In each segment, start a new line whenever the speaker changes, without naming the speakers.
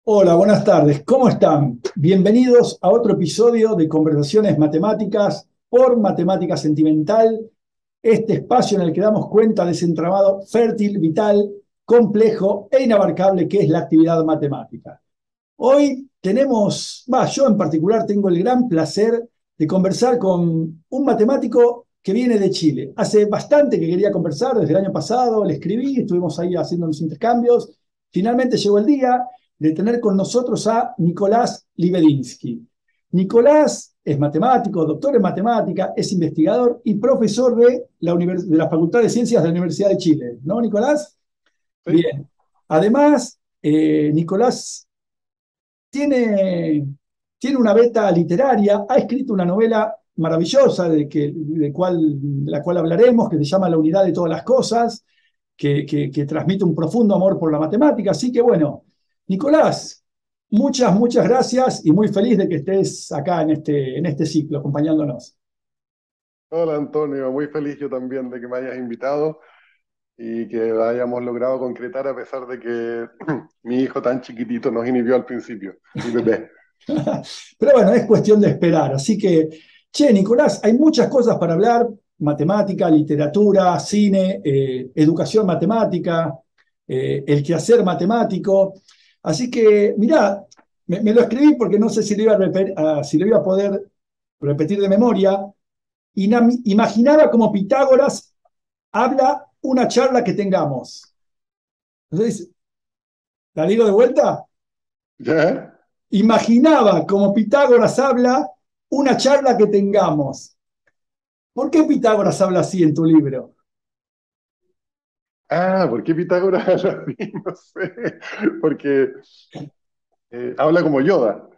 Hola, buenas tardes. ¿Cómo están? Bienvenidos a otro episodio de Conversaciones Matemáticas por Matemática Sentimental, este espacio en el que damos cuenta de ese entramado fértil, vital, complejo e inabarcable que es la actividad matemática. Hoy yo en particular tengo el gran placer de conversar con un matemático que viene de Chile. Hace bastante que quería conversar, desde el año pasado le escribí, estuvimos ahí haciendo unos intercambios. Finalmente llegó el día de tener con nosotros a Nicolás Libedinsky. Nicolás es matemático, doctor en matemática, es investigador y profesor de la Facultad de Ciencias de la Universidad de Chile. ¿No, Nicolás?
Sí.
Bien. Además, Nicolás tiene, tiene una beta literaria, ha escrito una novela maravillosa de la cual hablaremos, que se llama La unidad de todas las cosas, que transmite un profundo amor por la matemática. Así que bueno, Nicolás, muchas gracias y muy feliz de que estés acá en este ciclo acompañándonos.
Hola Antonio, muy feliz yo también de que me hayas invitado y que hayamos logrado concretar a pesar de que mi hijo tan chiquitito nos inhibió al principio, mi bebé.
Pero bueno, es cuestión de esperar. Así que, che, Nicolás, hay muchas cosas para hablar: matemática, literatura, cine, educación matemática, el quehacer matemático. Así que, mirá, me lo escribí porque no sé si si lo iba a poder repetir de memoria. Imaginaba como Pitágoras habla una charla que tengamos. Entonces, ¿la digo de vuelta?
¿Ya?
Imaginaba como Pitágoras habla una charla que tengamos. ¿Por qué Pitágoras habla así en tu libro?
Ah, ¿por qué Pitágoras habla así? No sé, porque habla como Yoda,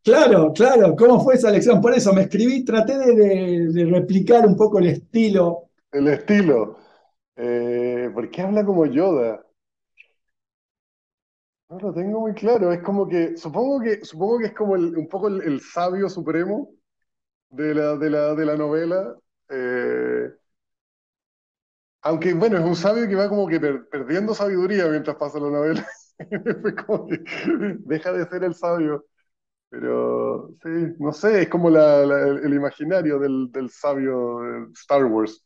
Claro, claro, ¿cómo fue esa lección? Por eso me escribí, traté de replicar un poco el estilo.
el estilo. ¿Por qué habla como Yoda? No lo tengo muy claro, es como que, supongo que es como un poco el sabio supremo de la novela. Eh, Aunque bueno, es un sabio que va como que perdiendo sabiduría mientras pasa la novela. Fue como que deja de ser el sabio. Pero sí, no sé, es como el imaginario del sabio de Star Wars.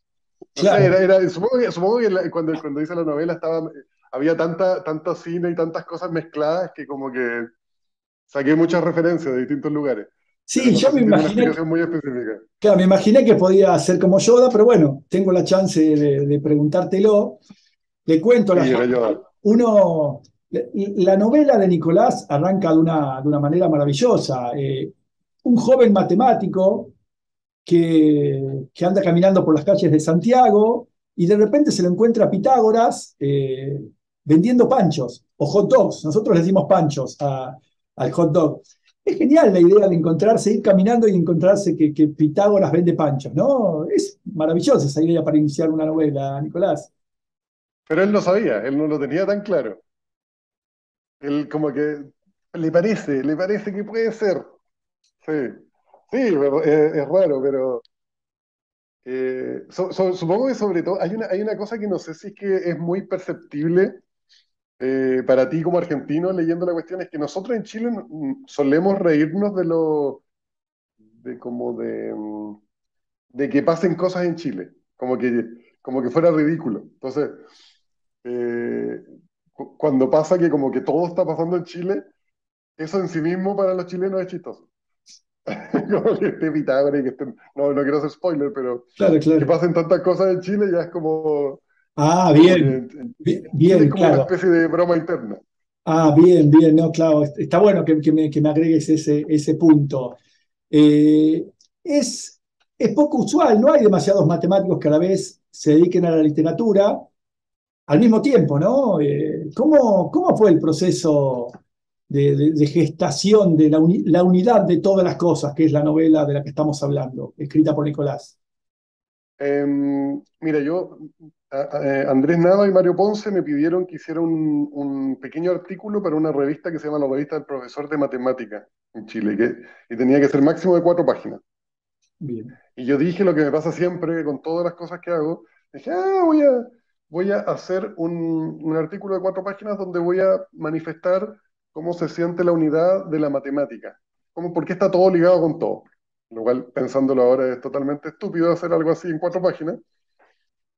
No sé,
Claro.
supongo que cuando hice la novela había tanta cine y tantas cosas mezcladas que como que saqué muchas referencias de distintos lugares. Pero
Sí,
no
yo
sé si tiene una explicación muy específica.
claro, me imaginé que podía ser como Yoda, pero bueno, tengo la chance de preguntártelo. Le cuento a la
Sí, era
gente.
yo.
Uno, la novela de Nicolás arranca de una manera maravillosa. Un joven matemático que anda caminando por las calles de Santiago y de repente se lo encuentra a Pitágoras vendiendo panchos o hot dogs. Nosotros le decimos panchos al hot dog. Es genial la idea de encontrarse, ir caminando y encontrarse que Pitágoras vende panchos, ¿no? Es maravillosa esa idea para iniciar una novela, Nicolás.
Pero él no sabía, él no lo tenía tan claro. Él como que le parece que puede ser. Sí, sí, pero es raro, pero supongo que sobre todo hay una cosa que no sé si es que es muy perceptible para ti como argentino leyendo la cuestión, es que nosotros en Chile solemos reírnos de que pasen cosas en Chile, como que fuera ridículo. Entonces, eh, cuando pasa que como que todo está pasando en Chile, eso en sí mismo para los chilenos es chistoso. Como que esté Pitágoras y no quiero hacer spoiler, pero
Claro,
que
claro.
pasen tantas cosas en Chile ya es
Ah,
como que
bien,
en Chile es
bien,
como una
claro.
especie de broma interna.
Ah, bien, no, claro. Está bueno que me agregues ese punto. Eh, es, es poco usual, no hay demasiados matemáticos que a la vez se dediquen a la literatura al mismo tiempo, ¿no? ¿Cómo fue el proceso de gestación de la unidad de todas las cosas, que es la novela de la que estamos hablando, escrita por Nicolás?
Mira, Andrés Nava y Mario Ponce me pidieron que hiciera un pequeño artículo para una revista que se llama la Revista del Profesor de Matemática en Chile, y tenía que ser máximo de 4 páginas.
Bien.
Y yo dije lo que me pasa siempre con todas las cosas que hago. Dije, voy a hacer un artículo de 4 páginas donde voy a manifestar cómo se siente la unidad de la matemática, por qué está todo ligado con todo. Lo cual, pensándolo ahora, es totalmente estúpido hacer algo así en 4 páginas.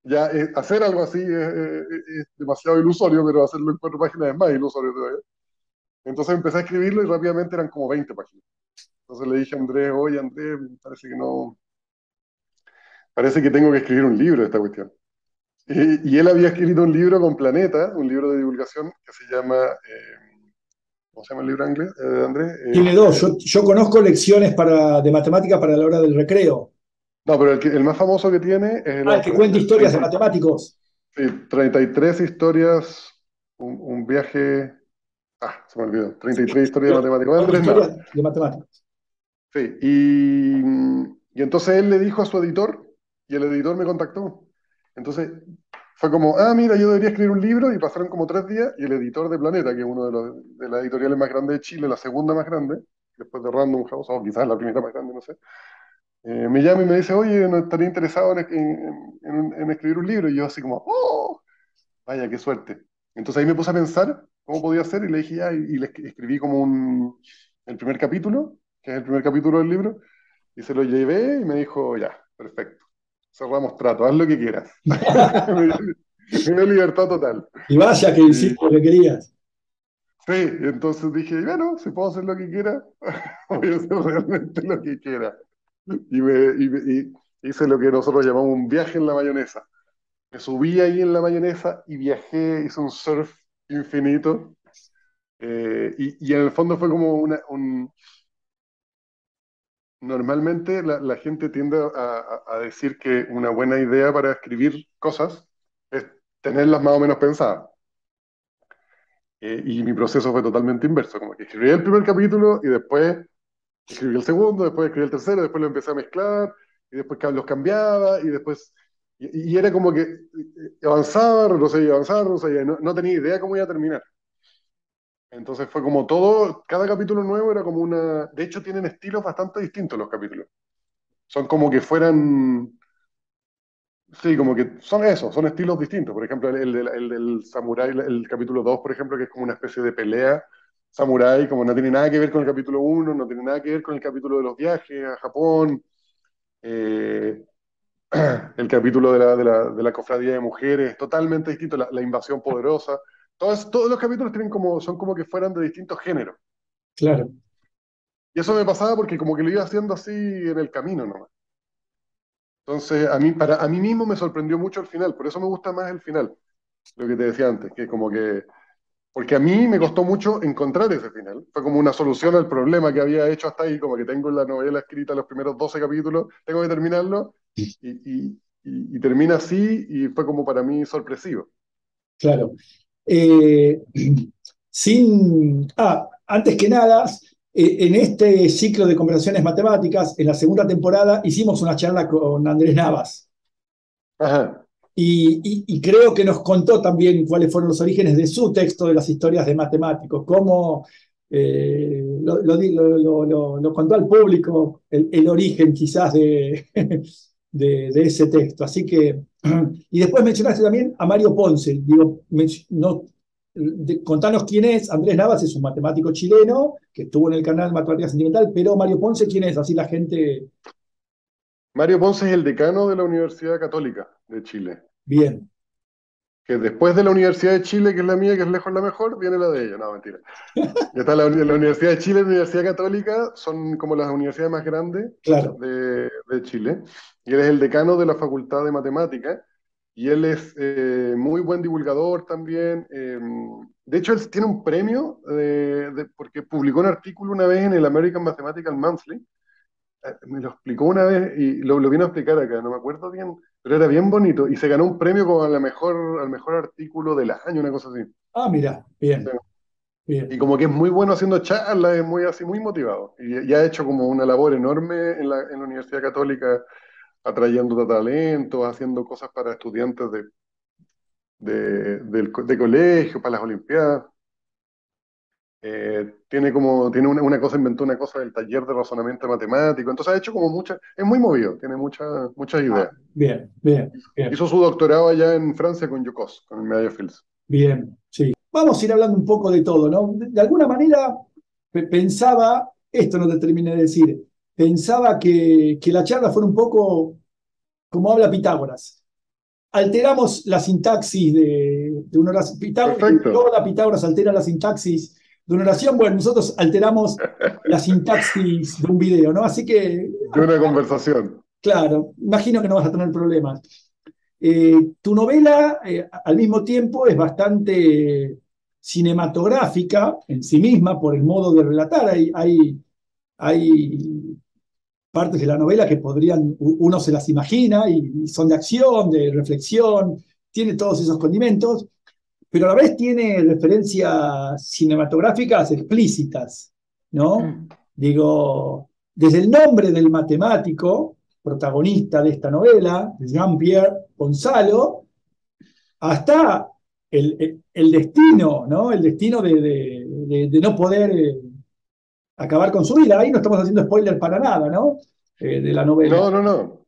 Ya hacer algo así es demasiado ilusorio, pero hacerlo en 4 páginas es más ilusorio todavía. Entonces empecé a escribirlo y rápidamente eran como 20 páginas. Entonces le dije a Andrés, oye Andrés, parece que no, parece que tengo que escribir un libro de esta cuestión. Y él había escrito un libro con Planeta, un libro de divulgación que se llama, ¿cómo se llama el libro en inglés, Andrés?
Tiene dos. Yo conozco lecciones de matemática para la hora del recreo.
No, pero el más famoso que tiene es el
Ah, el que
otro,
cuenta
el
historias
30,
de matemáticos.
sí, 33 historias, un viaje, se me olvidó, 33 historias de matemáticas,
Cuenta
Andrés Nava.
historias de matemáticas.
Sí, y entonces él le dijo a su editor, y el editor me contactó. Entonces fue como, mira, yo debería escribir un libro, y pasaron como 3 días, y el editor de Planeta, que es uno de las editoriales más grandes de Chile, la segunda más grande, después de Random House, o quizás la primera más grande, no sé, me llama y me dice, oye, ¿no estaría interesado en escribir un libro? Y yo así como, ¡oh! Vaya, qué suerte. Entonces ahí me puse a pensar cómo podía hacer, y le dije, ya, y le escribí como el primer capítulo, que es el primer capítulo del libro, y se lo llevé y me dijo, ya, perfecto, cerramos trato, haz lo que quieras. Me dio libertad total.
Y vaya que
Y,
hiciste lo que querías.
sí, entonces dije, bueno, si puedo hacer lo que quiera, voy a hacer realmente lo que quiera. Y hice lo que nosotros llamamos un viaje en la mayonesa. Me subí ahí en la mayonesa y viajé, hice un surf infinito. Y en el fondo fue como normalmente la gente tiende a decir que una buena idea para escribir cosas es tenerlas más o menos pensadas. Y mi proceso fue totalmente inverso, como que escribí el primer capítulo y después escribí el segundo, después escribí el tercero, después lo empecé a mezclar y después los cambiaba y después... Y era como que avanzaba, retrocedía, no tenía idea cómo iba a terminar. Entonces fue como todo, cada capítulo nuevo era como una... De hecho tienen estilos bastante distintos los capítulos. Son como que fueran... Sí, como que son eso, son estilos distintos. Por ejemplo, el del Samurai, el capítulo 2 por ejemplo, que es como una especie de pelea Samurai, como no tiene nada que ver con el capítulo uno, no tiene nada que ver con el capítulo de los viajes a Japón, eh, el capítulo de la cofradía de mujeres, totalmente distinto, la invasión poderosa. Todos los capítulos son como que fueran de distintos géneros.
Claro.
Y eso me pasaba porque como que lo iba haciendo así en el camino nomás. Entonces, a mí mismo me sorprendió mucho el final, por eso me gusta más el final, lo que te decía antes, que como que, porque a mí me costó mucho encontrar ese final, fue como una solución al problema que había hecho hasta ahí, como que tengo la novela escrita los primeros 12 capítulos, tengo que terminarlo, y termina así, y fue como para mí sorpresivo.
Claro. Eh, Antes que nada, en este ciclo de conversaciones matemáticas, en la segunda temporada, hicimos una charla con Andrés Navas.
Ajá,
Y creo que nos contó también cuáles fueron los orígenes de su texto de las historias de matemáticos, cómo lo contó al público el origen quizás de ese texto. Así que, y después mencionaste también a Mario Ponce. Digo, contanos quién es. Andrés Navas es un matemático chileno que estuvo en el canal Matemática Sentimental, pero Mario Ponce, ¿quién es? Así la gente,
Mario Ponce es el decano de la Universidad Católica de Chile,
bien.
que después de la Universidad de Chile, que es la mía, que es lejos la mejor, viene la de ella, no, mentira. Ya está la Universidad de Chile y la Universidad Católica, son como las universidades más grandes
Claro,
de Chile. Y él es el decano de la Facultad de Matemáticas. Y él es muy buen divulgador también. De hecho, él tiene un premio porque publicó un artículo una vez en el American Mathematical Monthly. Me lo explicó una vez y lo vino a explicar acá, no me acuerdo bien, pero era bien bonito. Y se ganó un premio como al mejor artículo del año, una cosa así.
mira, bien,
Y
bien.
como que es muy bueno haciendo charlas, es muy así, muy motivado. Y ha hecho como una labor enorme en la Universidad Católica, atrayendo talentos, haciendo cosas para estudiantes de colegio, para las Olimpiadas. Tiene una cosa, inventó una cosa del taller de razonamiento matemático. Entonces ha hecho como muchas, es muy movido, tiene muchas
Ah,
ideas.
bien, bien, bien,
Hizo su doctorado allá en Francia con Yukos, con el Medallo Fields.
bien, sí. vamos a ir hablando un poco de todo, ¿no? De alguna manera pensaba, esto no te terminé de decir, pensaba que la charla fuera un poco como habla Pitágoras. Alteramos la sintaxis de una oración.
Perfecto.
Toda Pitágoras altera la sintaxis de una oración. Bueno, nosotros alteramos la sintaxis de un video, ¿no? Así que,
De una conversación.
claro, imagino que no vas a tener problemas. Tu novela, al mismo tiempo, es bastante cinematográfica en sí misma por el modo de relatar. Hay partes de la novela que uno se las imagina y son de acción, de reflexión, tiene todos esos condimentos, pero a la vez tiene referencias cinematográficas explícitas, ¿no? Digo, desde el nombre del matemático, protagonista de esta novela, Jean-Pierre Gonzalo, hasta el destino, ¿no? El destino de no poder acabar con su vida. Ahí no estamos haciendo spoiler para nada, ¿no? De la novela.
No, no, no.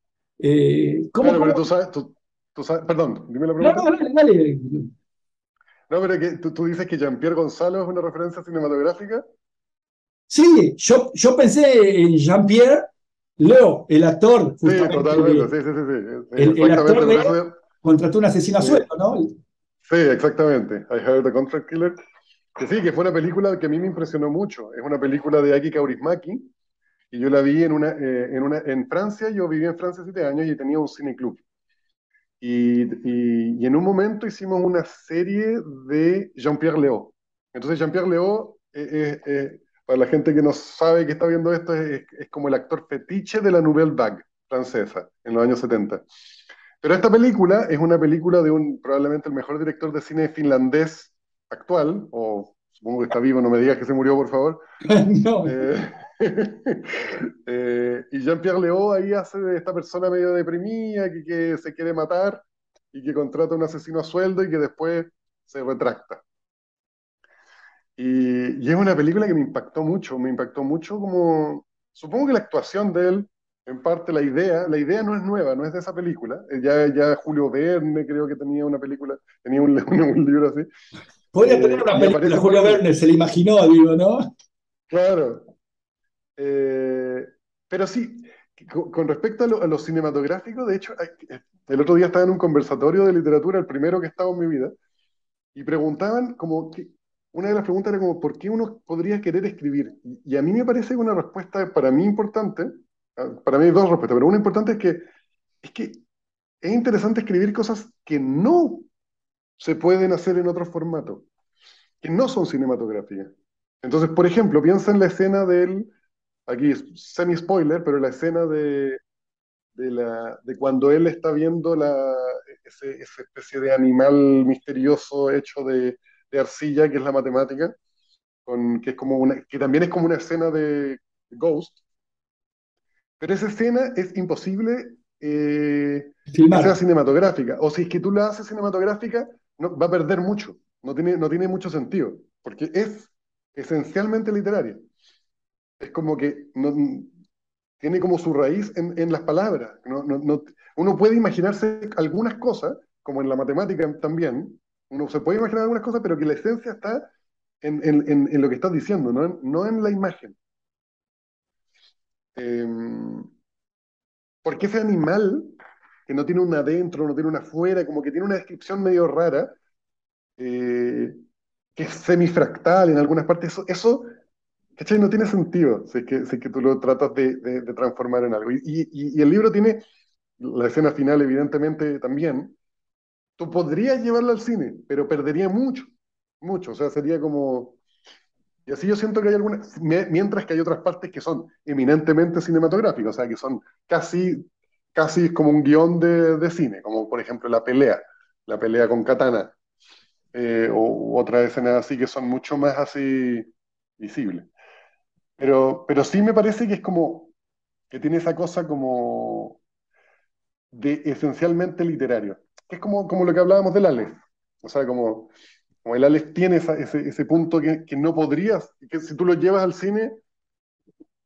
¿Cómo,
Claro, pero
cómo?
tú sabes, perdón, dime la
No,
pregunta.
no, dale, dale.
No, pero que tú dices que Jean-Pierre Gonzalo es una referencia cinematográfica.
Sí, yo pensé en Jean-Pierre Leo, el actor,
Sí,
justamente,
totalmente, sí, sí, sí, sí, sí,
el actor
exactamente, por
de
eso,
Contrató un asesino a
sí,
sueldo, ¿no?
sí, exactamente. I Heard the Contract Killer. Que sí, que fue una película que a mí me impresionó mucho. Es una película de Aki Kaurismäki y yo la vi en Francia. Yo viví en Francia 7 años y tenía un cineclub. Y en un momento hicimos una serie de Jean-Pierre Léaud. Entonces Jean-Pierre Léaud, para la gente que no sabe que está viendo esto, es como el actor fetiche de la Nouvelle Vague francesa en los años 70. Pero esta película es una película de probablemente el mejor director de cine finlandés actual, o supongo que está vivo, no me digas que se murió, por favor.
No.
Eh, y Jean-Pierre Léaud ahí hace de esta persona medio deprimida que se quiere matar y que contrata a un asesino a sueldo y que después se retracta. Y es una película que me impactó mucho como, supongo que la actuación de él, en parte la idea no es nueva, no es de esa película. Ya Julio Verne creo que tenía una película, tenía un libro así,
Podría tener una
y
película,
aparece por
Julio
ahí,
Verne se le imaginó, digo, ¿no?
claro. Eh, pero sí, con respecto a lo cinematográfico, de hecho, el otro día estaba en un conversatorio de literatura, el primero que estaba en mi vida, y preguntaban como que, una de las preguntas era como, ¿por qué uno podría querer escribir? Y a mí me parece que una respuesta para mí importante, para mí hay dos respuestas, pero una importante es que es interesante escribir cosas que no se pueden hacer en otro formato, que no son cinematográficas. Entonces, por ejemplo, piensa en la escena aquí es semi-spoiler, pero la escena de cuando él está viendo esa especie de animal misterioso hecho de arcilla, que es la matemática, que es que también es como una escena de Ghost, pero esa escena es imposible que sea
Filmar.
cinematográfica, o si es que tú la haces cinematográfica, va a perder mucho, no tiene mucho sentido, porque es esencialmente literaria. Es como que tiene como su raíz en las palabras. Uno puede imaginarse algunas cosas, como en la matemática también, uno se puede imaginar algunas cosas, pero que la esencia está en lo que estás diciendo, no en la imagen. Eh, porque ese animal, que no tiene un adentro, no tiene una afuera, como que tiene una descripción medio rara, eh, que es semifractal en algunas partes, eso ¿cachai? No tiene sentido si es que tú lo tratas de transformar en algo. Y el libro tiene la escena final, evidentemente, también. Tú podrías llevarla al cine, pero perdería mucho, mucho. O sea, sería como... Y así yo siento que hay algunas, mientras que hay otras partes que son eminentemente cinematográficas, o sea, que son casi como un guión de cine, como por ejemplo la pelea con Katana, o otras escenas así que son mucho más así visibles. Pero sí me parece que es como que tiene esa cosa como de esencialmente literario, que es como lo que hablábamos del Aleph. O sea, como el Aleph tiene ese punto que no podrías, que si tú lo llevas al cine,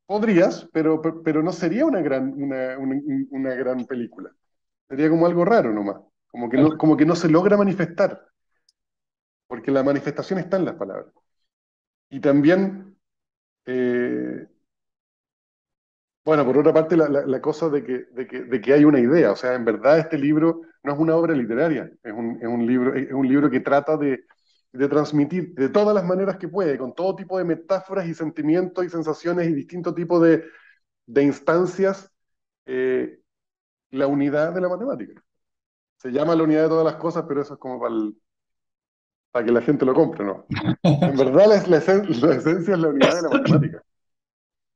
podrías, pero no sería una gran película. Sería como algo raro nomás, como que no se logra manifestar. porque la manifestación está en las palabras. Y también, eh, bueno, por otra parte, la cosa de que hay una idea, o sea, en verdad este libro no es una obra literaria, es un libro que trata de transmitir de todas las maneras que puede, con todo tipo de metáforas y sentimientos y sensaciones y distintos tipos de instancias, eh, la unidad de la matemática. Se llama la unidad de todas las cosas, pero eso es como para que la gente lo compre, ¿no? En verdad la esencia es la unidad de la matemática.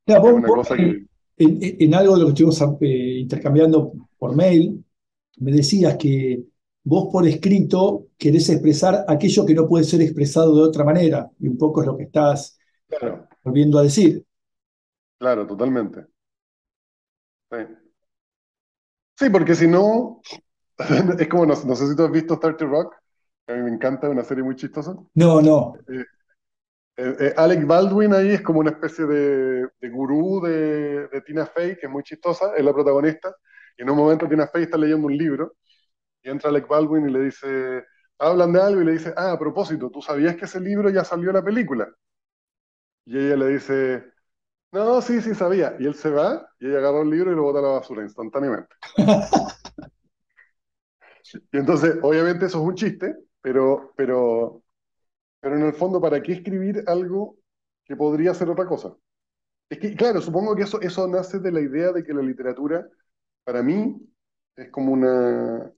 Mira,
Es
vos,
una cosa que,
en algo de lo que estuvimos intercambiando por mail, me decías que vos por escrito querés expresar aquello que no puede ser expresado de otra manera, y un poco es lo que estás
claro,
volviendo a decir.
claro, totalmente. Sí, sí, porque si no, es como, no sé si tú has visto 30 Rock, que a mí me encanta, es una serie muy chistosa.
No, no.
Eh, Alec Baldwin ahí es como una especie de gurú de Tina Fey, que es muy chistosa, es la protagonista, y en un momento Tina Fey está leyendo un libro, y entra Alec Baldwin y le dice, hablan de algo, y le dice, a propósito, ¿tú sabías que ese libro ya salió en la película? Y ella le dice, no, sí, sí sabía. Y él se va, y ella agarra el libro y lo bota a la basura instantáneamente. Y entonces, obviamente eso es un chiste, pero en el fondo, ¿para qué escribir algo que podría ser otra cosa? Es que, claro, supongo que eso nace de la idea de que la literatura, para mí, es como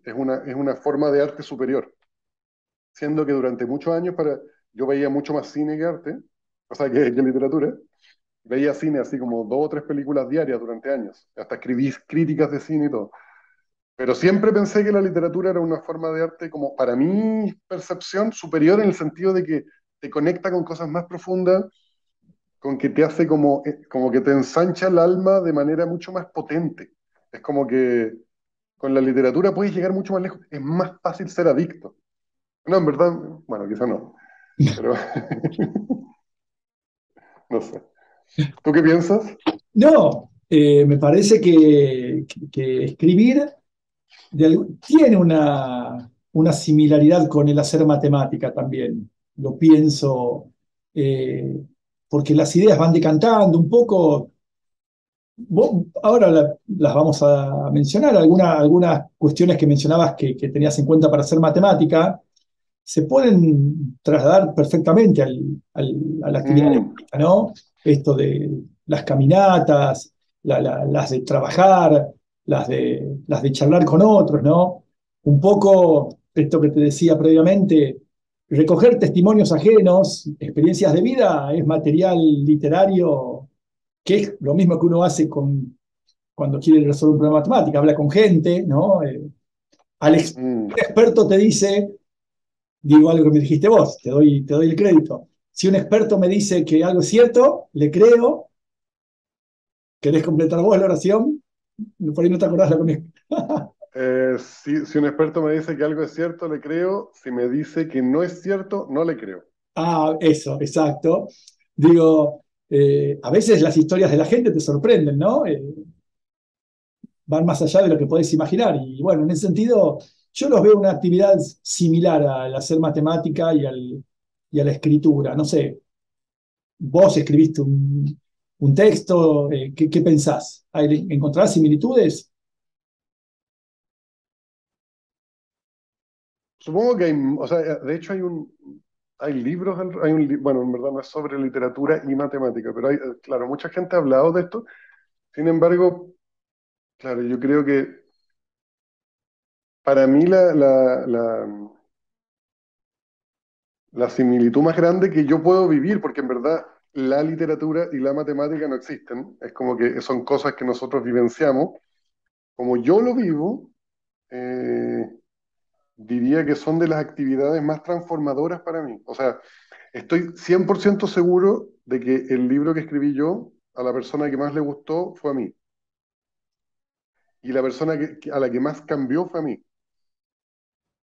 es una forma de arte superior, siendo que durante muchos años yo veía mucho más cine que arte, o sea, que literatura. Veía cine así como 2 o 3 películas diarias durante años, hasta escribí críticas de cine y todo. Pero siempre pensé que la literatura era una forma de arte, como para mi percepción, superior en el sentido de que te conecta con cosas más profundas, con que te hace como que te ensancha el alma de manera mucho más potente. Es como que con la literatura puedes llegar mucho más lejos. Es más fácil ser adicto. No, en verdad, bueno, quizá no, pero no sé. ¿Tú qué piensas?
No, me parece que escribir tiene una similaridad con el hacer matemática también. Lo pienso, eh, porque las ideas van decantando un poco. Ahora las vamos a mencionar, algunas cuestiones que mencionabas que tenías en cuenta para hacer matemática se pueden trasladar perfectamente a la actividad de
Mm,
vuelta, ¿no? Esto de las caminatas, las de trabajar, las de charlar con otros, ¿no? Un poco esto que te decía previamente, recoger testimonios ajenos, experiencias de vida, es material literario, que es lo mismo que uno hace cuando quiere resolver un problema matemático, habla con gente, ¿no?
mm.
Un experto te dice, digo algo que me dijiste vos, te doy el crédito. Si un experto me dice que algo es cierto, le creo. ¿Querés completar vos la oración? Por ahí no te acordás la conmigo.
Si un experto me dice que algo es cierto, le creo. Si me dice que no es cierto, no le creo.
Ah, eso, exacto. Digo, a veces las historias de la gente te sorprenden, ¿no? Van más allá de lo que podés imaginar. Y bueno, en ese sentido, yo los veo una actividad similar al hacer matemática y a la escritura. No sé, vos escribiste un texto, ¿qué pensás? ¿Encontrás similitudes?
Supongo que o sea, de hecho hay libros, bueno, en verdad no es sobre literatura y matemática, pero claro, mucha gente ha hablado de esto. Sin embargo, claro, yo creo que para mí la similitud más grande que yo puedo vivir, porque en verdad la literatura y la matemática no existen, es como que son cosas que nosotros vivenciamos. Como yo lo vivo, eh, diría que son de las actividades más transformadoras para mí. O sea, estoy 100% seguro de que el libro que escribí yo, a la persona que más le gustó fue a mí. Y la persona a la que más cambió fue a mí.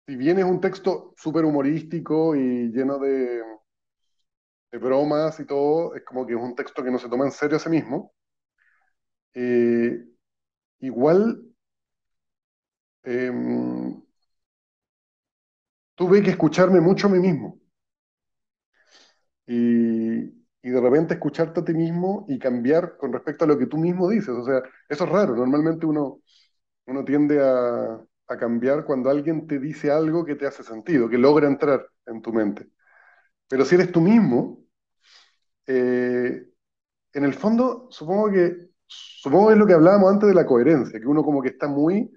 Si bien es un texto súper humorístico y lleno de bromas y todo, es como que es un texto que no se toma en serio a sí mismo. eh, igual em, tuve que escucharme mucho a mí mismo. y de repente escucharte a ti mismo y cambiar con respecto a lo que tú mismo dices. O sea, eso es raro. Normalmente uno tiende a cambiar cuando alguien te dice algo que te hace sentido, que logra entrar en tu mente. Pero si eres tú mismo, eh, en el fondo, supongo que es lo que hablábamos antes de la coherencia, que uno como que está muy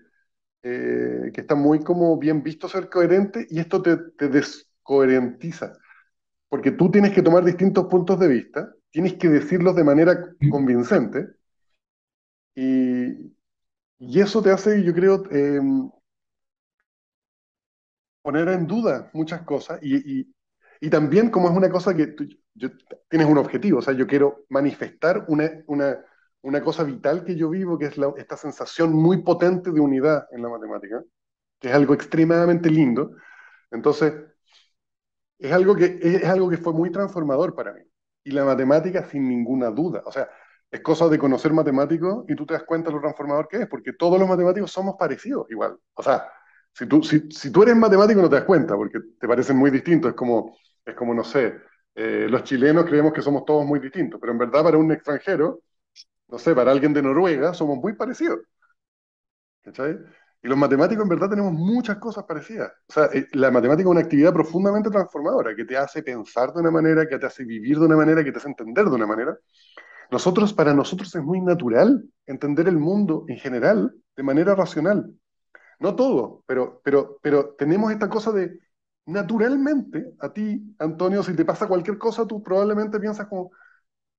como bien visto ser coherente y esto te descoherentiza, porque tú tienes que tomar distintos puntos de vista, tienes que decirlos de manera convincente y, y eso te hace, yo creo, poner en duda muchas cosas y también como es una cosa que tienes un objetivo, o sea, yo quiero manifestar una cosa vital que yo vivo, que es esta sensación muy potente de unidad en la matemática, que es algo extremadamente lindo. Entonces, es algo que fue muy transformador para mí. Y la matemática, sin ninguna duda. O sea, es cosa de conocer matemáticos y tú te das cuenta de lo transformador que es, porque todos los matemáticos somos parecidos igual. O sea, si tú eres matemático no te das cuenta, porque te parecen muy distintos. Es como no sé, los chilenos creemos que somos todos muy distintos, pero en verdad para un extranjero, no sé, para alguien de Noruega, somos muy parecidos. ¿Cachai? Y los matemáticos en verdad tenemos muchas cosas parecidas. O sea, la matemática es una actividad profundamente transformadora que te hace pensar de una manera, que te hace vivir de una manera, que te hace entender de una manera. Para nosotros es muy natural entender el mundo en general de manera racional. No todo, pero tenemos esta cosa de, naturalmente, a ti, Antonio, si te pasa cualquier cosa, tú probablemente piensas como,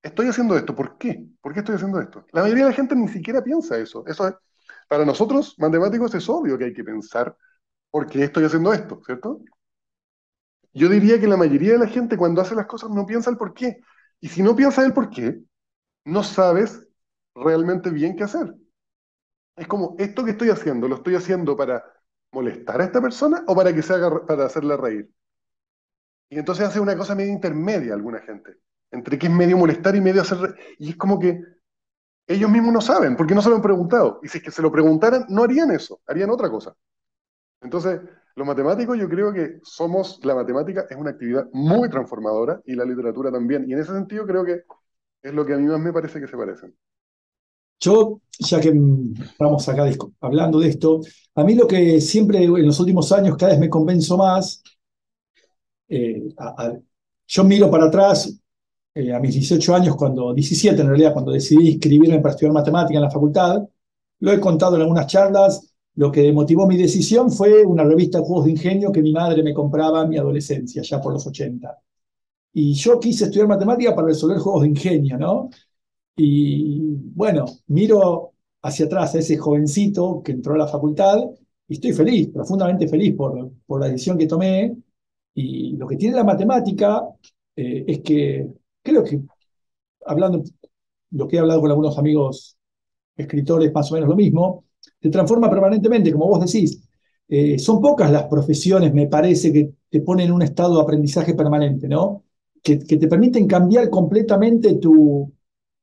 estoy haciendo esto, ¿por qué? ¿Por qué estoy haciendo esto? La mayoría de la gente ni siquiera piensa eso. Para nosotros, matemáticos, es obvio que hay que pensar por qué estoy haciendo esto, ¿cierto? Yo diría que la mayoría de la gente cuando hace las cosas no piensa el por qué. Y si no piensas el por qué, no sabes realmente bien qué hacer. Es como, esto que estoy haciendo, ¿lo estoy haciendo para molestar a esta persona o para que para hacerla reír? Y entonces hace una cosa medio intermedia alguna gente, entre que es medio molestar y medio hacer reír. Y es como que ellos mismos no saben, porque no se lo han preguntado. Y si es que se lo preguntaran, no harían eso, harían otra cosa. Entonces, los matemáticos, yo creo que la matemática es una actividad muy transformadora y la literatura también. Y en ese sentido creo que es lo que a mí más me parece que se parecen.
Yo, ya que estamos acá hablando de esto, a mí lo que siempre en los últimos años cada vez me convenzo más, eh, a- a- yo miro para atrás a mis 18 años, 17 en realidad, cuando decidí inscribirme para estudiar matemática en la facultad, lo he contado en algunas charlas, lo que motivó mi decisión fue una revista de juegos de ingenio que mi madre me compraba en mi adolescencia, ya por los 80. Y yo quise estudiar matemática para resolver juegos de ingenio, ¿no? Y bueno, miro hacia atrás a ese jovencito que entró a la facultad y estoy feliz, profundamente feliz por la decisión que tomé. Y lo que tiene la matemática es que creo que hablando, lo que he hablado con algunos amigos escritores, más o menos lo mismo, se transforma permanentemente, como vos decís. Son pocas las profesiones, me parece, que te ponen en un estado de aprendizaje permanente, ¿no? Que te permiten cambiar completamente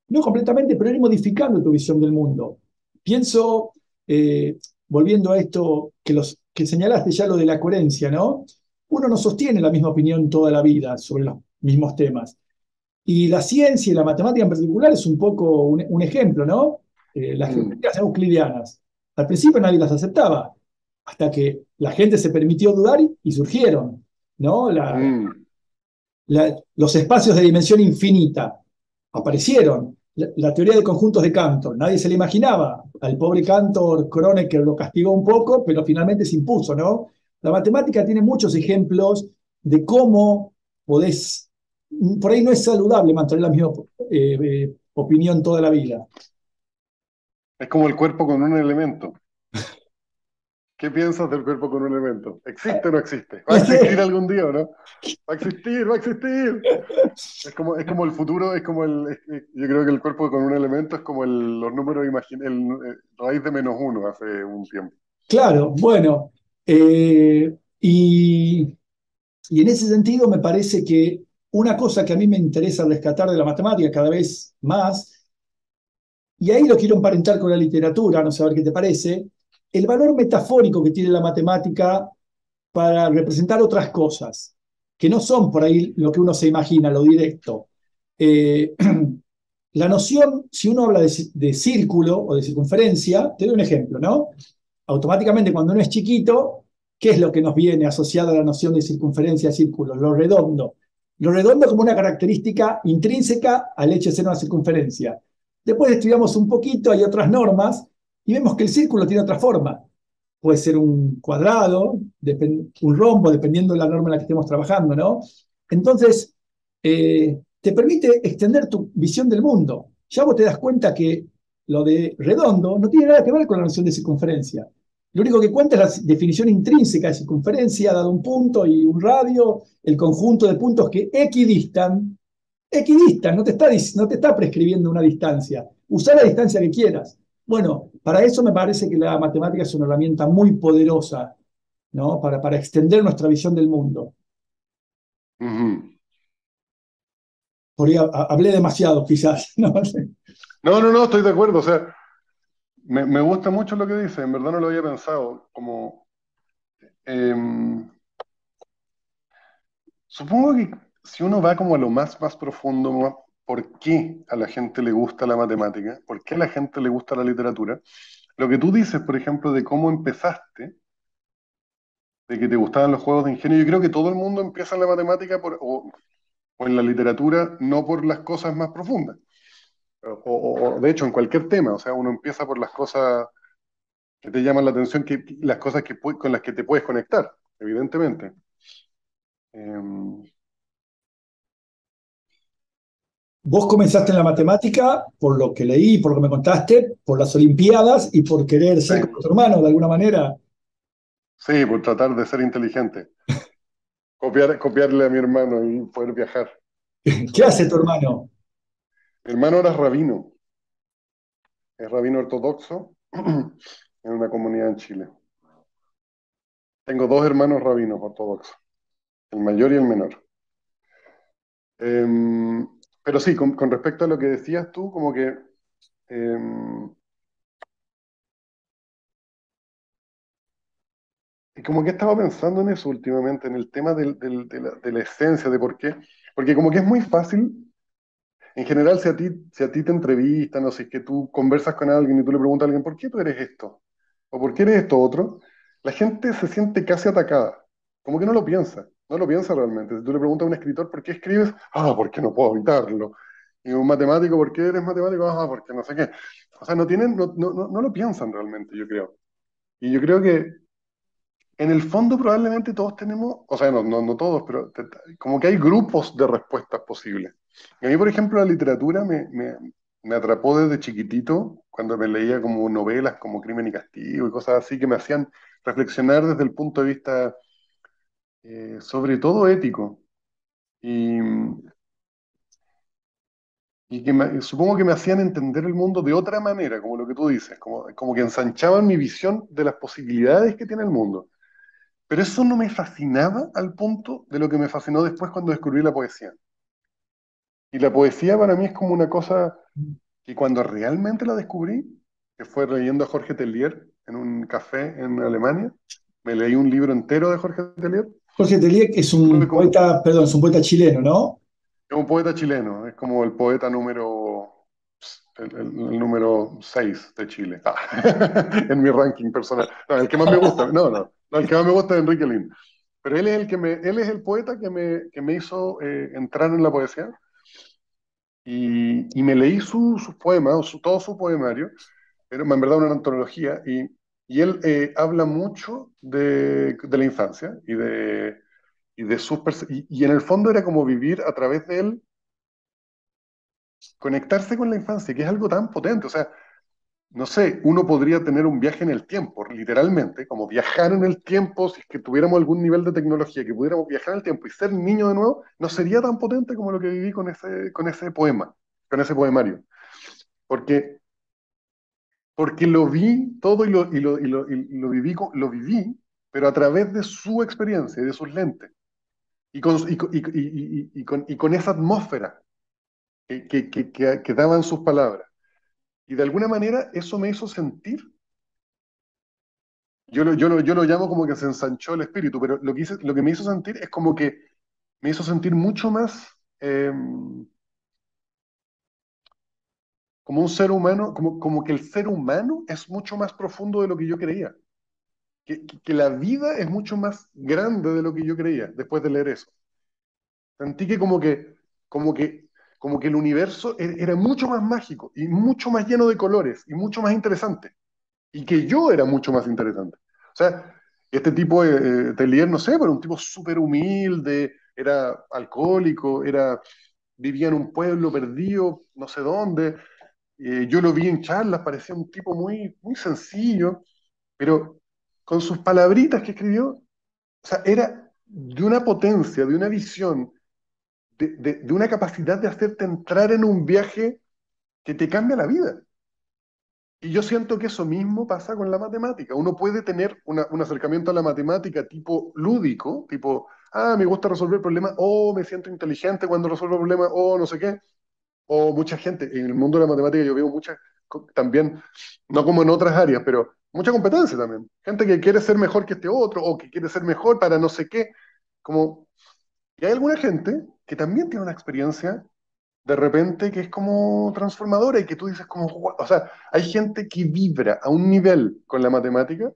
no completamente, pero ir modificando tu visión del mundo. Pienso, eh, volviendo a esto que señalaste ya lo de la coherencia, ¿no? Uno no sostiene la misma opinión toda la vida sobre los mismos temas. Y la ciencia y la matemática en particular es un poco un ejemplo, ¿no? Las
Mm,
geometrías euclidianas. Al principio nadie las aceptaba, hasta que la gente se permitió dudar y surgieron, ¿no?
mm.
Los espacios de dimensión infinita aparecieron. La teoría de conjuntos de Cantor, nadie se la imaginaba. Al pobre Cantor, Kronecker lo castigó un poco, pero finalmente se impuso, ¿no? La matemática tiene muchos ejemplos de cómo podés, por ahí no es saludable mantener la misma opinión toda la vida.
Es como el cuerpo con un elemento. ¿Qué piensas del cuerpo con un elemento? ¿Existe o no existe? ¿Va a existir algún día o no? Va a existir, va a existir. Es como el futuro, yo creo que el cuerpo con un elemento es como los números, raíz de menos uno hace un tiempo.
Claro, bueno, y en ese sentido me parece que una cosa que a mí me interesa rescatar de la matemática cada vez más, y ahí lo quiero emparentar con la literatura, no sé a ver qué te parece, el valor metafórico que tiene la matemática para representar otras cosas. que no son por ahí lo que uno se imagina, lo directo. Eh, la noción, si uno habla de círculo o de circunferencia, te doy un ejemplo, ¿no? Automáticamente cuando uno es chiquito, ¿qué es lo que nos viene asociado a la noción de circunferencia, círculo? Lo redondo. Lo redondo como una característica intrínseca al hecho de ser una circunferencia. Después estudiamos un poquito, hay otras normas, y vemos que el círculo tiene otra forma. Puede ser un cuadrado, un rombo, dependiendo de la norma en la que estemos trabajando, ¿no? Entonces, te permite extender tu visión del mundo. Ya vos te das cuenta que lo de redondo no tiene nada que ver con la noción de circunferencia. Lo único que cuenta es la definición intrínseca de circunferencia, dado un punto y un radio, el conjunto de puntos que equidistan, no te está prescribiendo una distancia. Usa la distancia que quieras. Bueno, para eso me parece que la matemática es una herramienta muy poderosa, ¿no? Para extender nuestra visión del mundo.
Ujú.
Por ahí hablé demasiado, quizás. ¿No?
No, no, no, estoy de acuerdo. O sea, me gusta mucho lo que dice. En verdad no lo había pensado. Como, em, supongo que si uno va como a lo más profundo, ¿por qué a la gente le gusta la matemática? ¿Por qué a la gente le gusta la literatura? Lo que tú dices, por ejemplo, de cómo empezaste, de que te gustaban los juegos de ingenio, yo creo que todo el mundo empieza en la matemática o en la literatura no por las cosas más profundas. O de hecho en cualquier tema, o sea, uno empieza por las cosas que te llaman la atención, las cosas con las que te puedes conectar, evidentemente. Eh,
Vos comenzaste en la matemática, por lo que leí, por lo que me contaste, por las Olimpiadas y por querer ser como
sí,
tu hermano de alguna manera.
sí, por tratar de ser inteligente, copiarle a mi hermano y poder viajar.
¿Qué hace tu
Eh,
hermano?
Mi hermano era rabino, es rabino ortodoxo en una comunidad en Chile. Tengo dos hermanos rabinos ortodoxos, el mayor y el menor. Eh, pero sí, con respecto a lo que decías tú, como que eh, y como que he estado pensando en eso últimamente, en el tema de la esencia, de por qué. Porque como que es muy fácil, en general, si a ti te entrevistan o si es que tú conversas con alguien y tú le preguntas a alguien, ¿por qué tú eres esto? ¿O por qué eres esto otro? La gente se siente casi atacada. Como que no lo piensa, no lo piensa realmente. Si tú le preguntas a un escritor, ¿por qué escribes? Ah, porque no puedo evitarlo. Y un matemático, ¿por qué eres matemático? Ah, porque no sé qué. O sea, no lo piensan realmente, yo creo. Y yo creo que en el fondo probablemente todos tenemos, o sea, no todos, pero como que hay grupos de respuestas posibles. Y a mí, por ejemplo, la literatura me atrapó desde chiquitito, cuando me leía como novelas como Crimen y Castigo y cosas así que me hacían reflexionar desde el punto de vista, sobre todo ético. Y, supongo que me hacían entender el mundo de otra manera, como lo que tú dices, como que ensanchaban mi visión de las posibilidades que tiene el mundo. Pero eso no me fascinaba al punto de lo que me fascinó después cuando descubrí la poesía. Y la poesía para mí es como una cosa que cuando realmente la descubrí, que fue leyendo a Jorge Tellier en un café en Alemania, me leí un libro entero de Jorge Tellier.
Jorge Teliek es
Tuve
un
como,
poeta, perdón, es un poeta chileno, ¿no?
es un poeta chileno, es como el poeta el número 6 de Chile, en mi ranking personal. No, el que más me gusta, no, el que más me gusta es Enrique Lin. Pero él es el poeta que me hizo entrar en la poesía y me leí sus poemas, todo su poemario, pero en verdad una antología, y él habla mucho de la infancia y de y en el fondo era como vivir a través de él, conectarse con la infancia, que es algo tan potente, o sea, no sé, uno podría tener un viaje en el tiempo, literalmente, como viajar en el tiempo, si es que tuviéramos algún nivel de tecnología, que pudiéramos viajar en el tiempo y ser niño de nuevo, no sería tan potente como lo que viví con ese poema, con ese poemario. Porque, porque lo vi todo y lo viví, lo viví, pero a través de su experiencia y de sus lentes. Y con esa atmósfera que daban sus palabras. Y de alguna manera eso me hizo sentir. Yo lo llamo como que se ensanchó el espíritu, pero lo que me hizo sentir es como que me hizo sentir mucho más como un ser humano, como que el ser humano es mucho más profundo de lo que yo creía, que la vida es mucho más grande de lo que yo creía después de leer eso. Sentí que como que, como que el universo era mucho más mágico y mucho más lleno de colores y mucho más interesante. Y que yo era mucho más interesante. O sea, este tipo de Telier, no sé, pero un tipo súper humilde, era alcohólico, vivía en un pueblo perdido, no sé dónde. Yo lo vi en charlas, parecía un tipo muy sencillo, pero con sus palabritas que escribió, o sea, era de una potencia, de una visión, de una capacidad de hacerte entrar en un viaje que te cambia la vida. Y yo siento que eso mismo pasa con la matemática. Uno puede tener un acercamiento a la matemática tipo lúdico, tipo, me gusta resolver problemas, o me siento inteligente cuando resuelvo problemas, o no sé qué. O mucha gente, en el mundo de la matemática yo veo mucha, también, no como en otras áreas, pero mucha competencia también. Gente que quiere ser mejor que este otro, o que quiere ser mejor para no sé qué. Como, y hay alguna gente que también tiene una experiencia de repente que es como transformadora y que tú dices como, "Guau". O sea, hay gente que vibra a un nivel con la matemática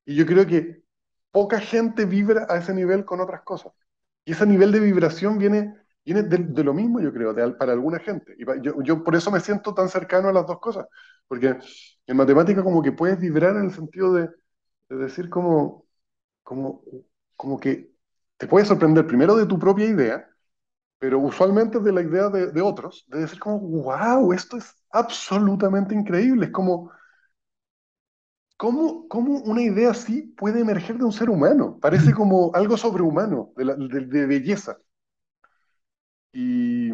y yo creo que poca gente vibra a ese nivel con otras cosas. Y ese nivel de vibración viene de lo mismo, yo creo, para alguna gente. Yo por eso me siento tan cercano a las dos cosas, porque en matemática como que puedes vibrar en el sentido de decir como, como que te puedes sorprender primero de tu propia idea, pero usualmente de la idea de otros, de decir como, wow, esto es absolutamente increíble. Es como, ¿cómo una idea así puede emerger de un ser humano? Parece como algo sobrehumano, de belleza. Y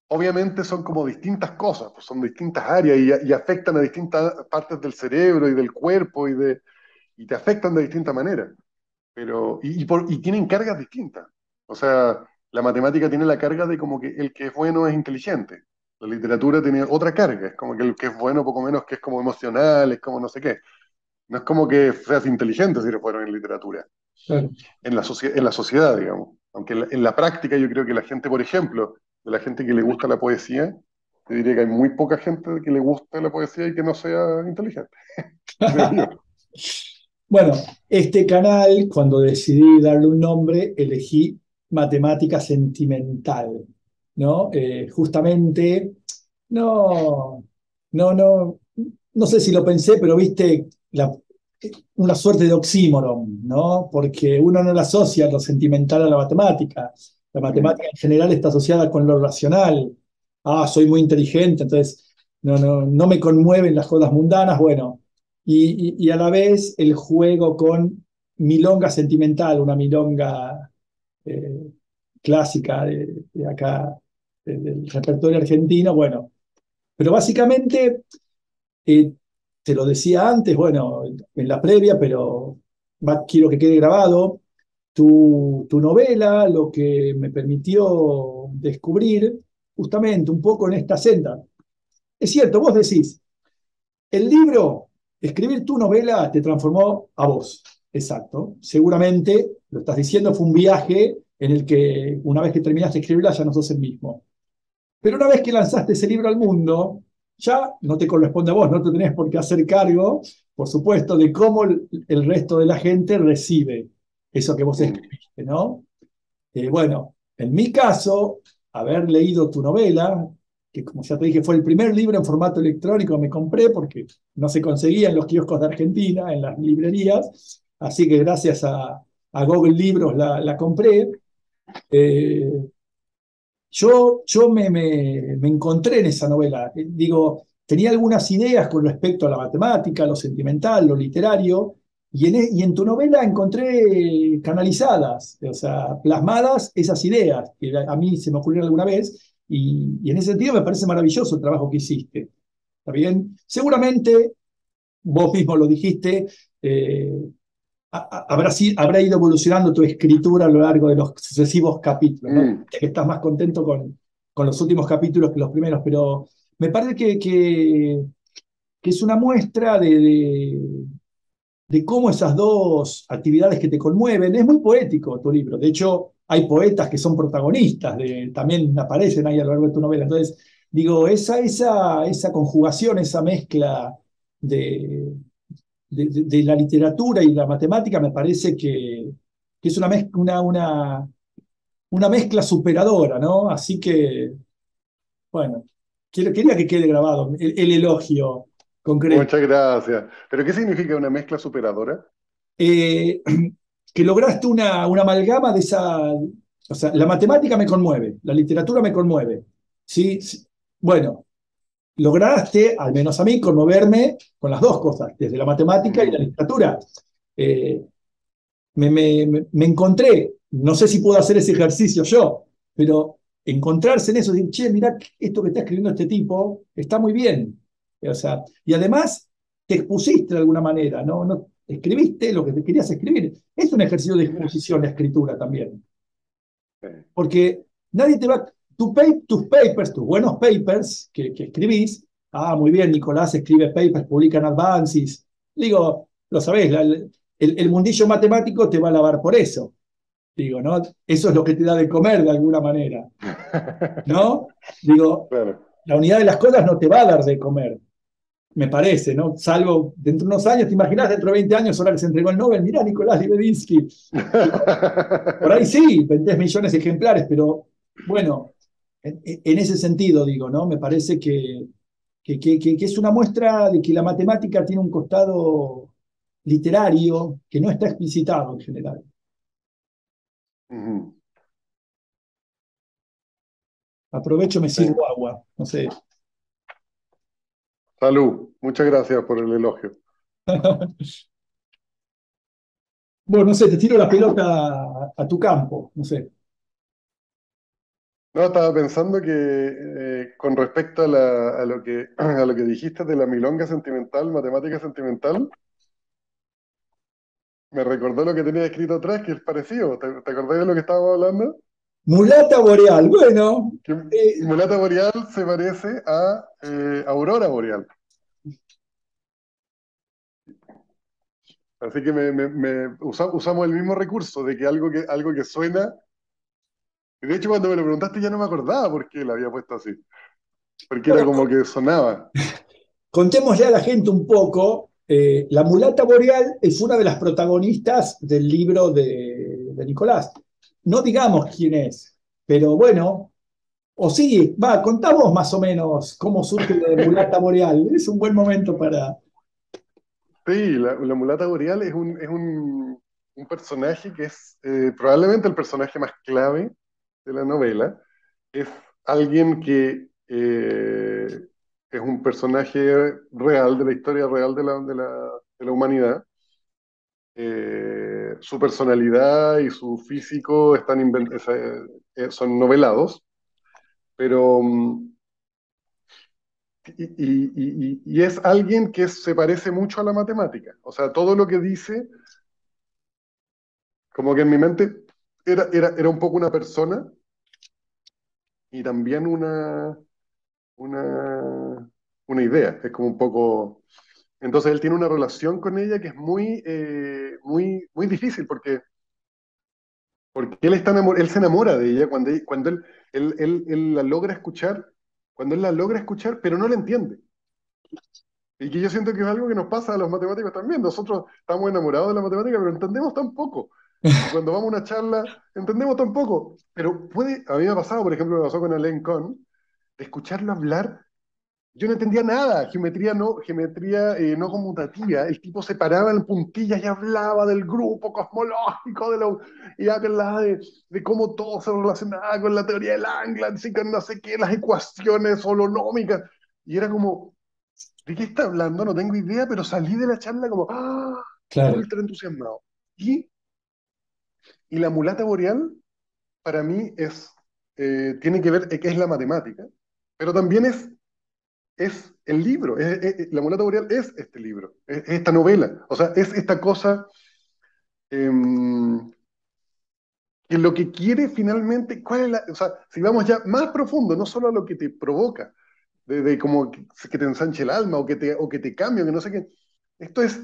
obviamente son como distintas cosas, pues son distintas áreas y afectan a distintas partes del cerebro y del cuerpo y te afectan de distinta manera. Pero, y tienen cargas distintas. O sea, la matemática tiene la carga de como que el que es bueno es inteligente. La literatura tiene otra carga, es como que el que es bueno poco menos que es como emocional, es como no sé qué. No es como que seas inteligente si eres bueno en literatura,
Claro.
en la sociedad, digamos. Aunque en la práctica yo creo que la gente, por ejemplo, de la gente que le gusta la poesía, te diría que hay muy poca gente que le guste la poesía y que no sea inteligente, creo yo.
Bueno, este canal, cuando decidí darle un nombre, elegí matemática sentimental, ¿no? Justamente, no, no, no sé si lo pensé, pero viste una suerte de oxímoron, ¿no? Porque uno no le asocia lo sentimental a la matemática. La
Mm,
matemática en general está asociada con lo racional. Soy muy inteligente, entonces no me conmueven las cosas mundanas. Bueno, y a la vez el juego con milonga sentimental, una milonga eh, clásica de acá, del repertorio argentino, bueno, pero básicamente, eh, te lo decía antes, bueno, en la previa, pero quiero que quede grabado, tu novela, lo que me permitió descubrir justamente un poco en esta senda. Es cierto, vos decís, el libro, escribir tu novela te transformó a vos. Exacto. Seguramente, lo estás diciendo, fue un viaje en el que una vez que terminaste de escribirla ya no sos el mismo. Pero una vez que lanzaste ese libro al mundo, ya no te corresponde a vos, no te tenés por qué hacer cargo, por supuesto, de cómo el resto de la gente recibe eso que vos
mm,
escribiste, ¿no? Bueno, en mi caso, haber leído tu novela, que como ya te dije fue el primer libro en formato electrónico que me compré porque no se conseguía en los kioscos de Argentina, en las librerías, así que gracias a Google Libros la compré. Eh, yo me encontré en esa novela. Digo, tenía algunas ideas con respecto a la matemática, lo sentimental, lo literario, y en tu novela encontré canalizadas, o sea, plasmadas esas ideas que a mí se me ocurrieron alguna vez, y en ese sentido me parece maravilloso el trabajo que hiciste. ¿Está bien? Seguramente, vos mismo lo dijiste, eh, habrá ido evolucionando tu escritura a lo largo de los sucesivos capítulos, ¿no?
mm.
Que estás más contento con los últimos capítulos que los primeros, pero me parece que es una muestra de cómo esas dos actividades que te conmueven, es muy poético tu libro. De hecho, hay poetas que son protagonistas, también aparecen ahí a lo largo de tu novela. Entonces, digo, esa conjugación, esa mezcla de, de la literatura y la matemática me parece que es una mezcla superadora, ¿no? Así que, bueno, quería que quede grabado el elogio concreto.
Muchas gracias. ¿Pero qué significa una mezcla superadora?
Eh, que lograste una amalgama de esa, o sea, la matemática me conmueve, la literatura me conmueve, ¿sí? Sí. Bueno, lograste, al menos a mí, conmoverme con las dos cosas, desde la matemática y la
Ujú.
literatura. Eh, me encontré, no sé si puedo hacer ese ejercicio yo, pero encontrarse en eso, decir, che, mirá, esto que está escribiendo este tipo está muy bien. O sea, y además te expusiste de alguna manera, ¿no? No escribiste lo que te querías escribir. Es un ejercicio de exposición, la escritura también.
Sí.
Porque nadie te va, tus papers, tus buenos papers que escribís, muy bien, Nicolás escribe papers, publica en Advances. Digo, lo sabés, el mundillo matemático te va a lavar por eso. Digo, ¿no? Eso es lo que te da de comer de alguna manera, ¿no? Digo,
Claro.
la unidad de las cosas no te va a dar de comer, me parece, ¿no? Salvo dentro de unos años, ¿te imaginas dentro de 20 años, ahora que se entregó el Nobel? Mirá, Nicolás Libedinsky. Por ahí sí, 20 millones de ejemplares, pero bueno, en ese sentido digo, ¿no? Me parece que es una muestra de que la matemática tiene un costado literario que no está explicitado en general.
Ujú.
Aprovecho, me
Sí.
sirvo agua, no sé.
Salud. Muchas gracias por el elogio.
Bueno, no sé, te tiro la pelota a tu campo, no sé.
No, estaba pensando que con respecto a lo que dijiste de la milonga sentimental, matemática sentimental, me recordó lo que tenía escrito atrás, que es parecido. ¿Te acordás de lo que estábamos hablando?
Mulata boreal, bueno,
Que
eh,
Mulata Boreal se parece a Aurora Boreal. Así que usamos el mismo recurso de que algo que suena. Y de hecho, cuando me lo preguntaste ya no me acordaba por qué lo había puesto así. Porque era
bueno,
como que sonaba.
contémosle a la gente un poco. La mulata boreal es una de las protagonistas del libro de Nicolás. No digamos quién es, pero bueno, o sí, va, contamos más o menos cómo surge la mulata boreal. Es un buen momento para...
Sí, la mulata boreal un personaje que es probablemente el personaje más clave de la novela. Es alguien que es un personaje real de la historia real de la humanidad. Su personalidad y su físico son novelados, pero y es alguien que se parece mucho a la matemática. O sea, todo lo que dice, como que en mi mente era un poco una persona y también una, una idea. Es como un poco... Entonces él tiene una relación con ella que es muy difícil porque él se enamora de ella cuando él la logra escuchar, cuando él la logra escuchar, pero no la entiende. Y que yo siento que es algo que nos pasa a los matemáticos también. Nosotros estamos enamorados de la matemática, pero entendemos tan poco. Y cuando vamos a una charla, entendemos tan poco. Pero a mí me ha pasado, por ejemplo, me pasó con Alain Kohn, de escucharlo hablar. Yo no entendía nada, geometría no conmutativa. El tipo se paraba en puntillas y hablaba del grupo cosmológico, y hablaba de cómo todo se relacionaba con la teoría de Langlands y con no sé qué, las ecuaciones holonómicas. Y era como, ¿de qué está hablando? No tengo idea, pero salí de la charla como, ¡ah!
Claro,
Ultra entusiasmado. Y, y la mulata boreal, para mí, tiene que ver, que es la matemática, pero también es el libro, La mulata boreal es este libro, es esta novela, o sea, es esta cosa em, que lo que quiere finalmente, o sea, si vamos ya más profundo, no solo a lo que te provoca, de como que te ensanche el alma o que te cambie, o que no sé qué, esto es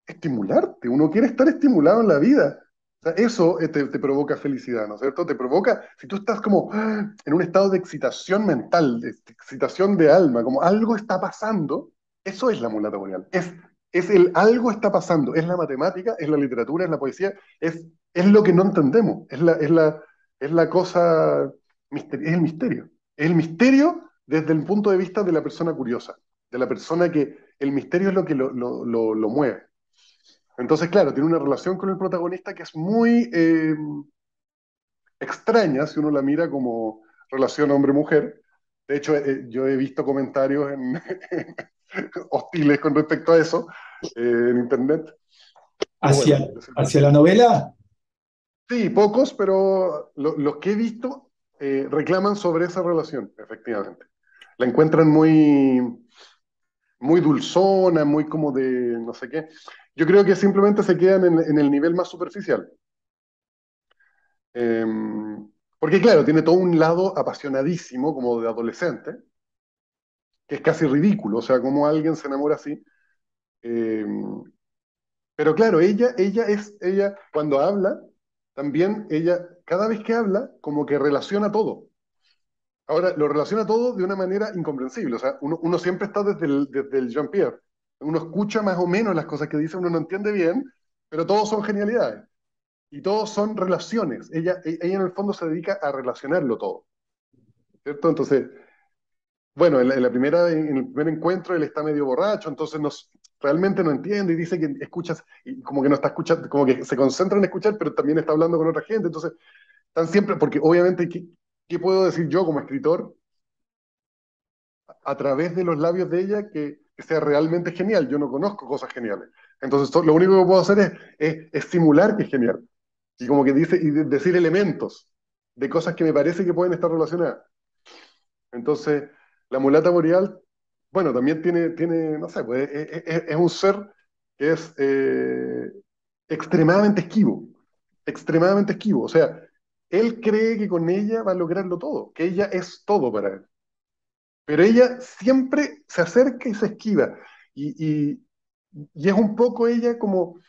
estimularte, uno quiere estar estimulado en la vida, O sea, eso te provoca felicidad, ¿no es cierto? Te provoca, si tú estás como en un estado de excitación mental, de excitación de alma, como algo está pasando, eso es la mulata boreal. Es el algo está pasando, es la matemática, es la literatura, es la poesía, es lo que no entendemos, es la cosa, es el misterio. Es el misterio desde el punto de vista de la persona curiosa, de la persona que el misterio es lo que lo mueve. Entonces, claro, tiene una relación con el protagonista que es muy extraña si uno la mira como relación hombre-mujer. De hecho, yo he visto comentarios hostiles con respecto a eso en internet. Pero bueno,
Hacia la novela.
sí, pocos, pero los que he visto reclaman sobre esa relación, efectivamente. La encuentran muy dulzona, muy como de no sé qué. Yo creo que simplemente se quedan en el nivel más superficial. Eh, Porque claro, tiene todo un lado apasionadísimo, como de adolescente, que es casi ridículo, o sea, como alguien se enamora así. Eh, pero claro, ella cuando habla, también ella, cada vez que habla, como que relaciona todo. Ahora, lo relaciona todo de una manera incomprensible, o sea, uno siempre está desde el Jean-Pierre. Uno escucha más o menos las cosas que dice, uno no entiende bien, pero todos son genialidades. Y todos son relaciones. Ella en el fondo se dedica a relacionarlo todo, ¿cierto? Entonces, bueno, en el primer encuentro él está medio borracho, entonces realmente no entiende y dice que escuchas, y como que no está escuchando, como que se concentra en escuchar, pero también está hablando con otra gente, entonces están siempre, porque obviamente, ¿qué puedo decir yo como escritor a través de los labios de ella que sea realmente genial? Yo no conozco cosas geniales. Entonces, lo único que puedo hacer es simular que es genial. Y como que dice, decir elementos de cosas que me parece que pueden estar relacionadas. Entonces, la mulata boreal, bueno, también tiene no sé, pues, es un ser que es extremadamente esquivo, extremadamente esquivo. O sea, él cree que con ella va a lograrlo todo, que ella es todo para él. Pero ella siempre se acerca y se esquiva. Y, y, y es un poco ella como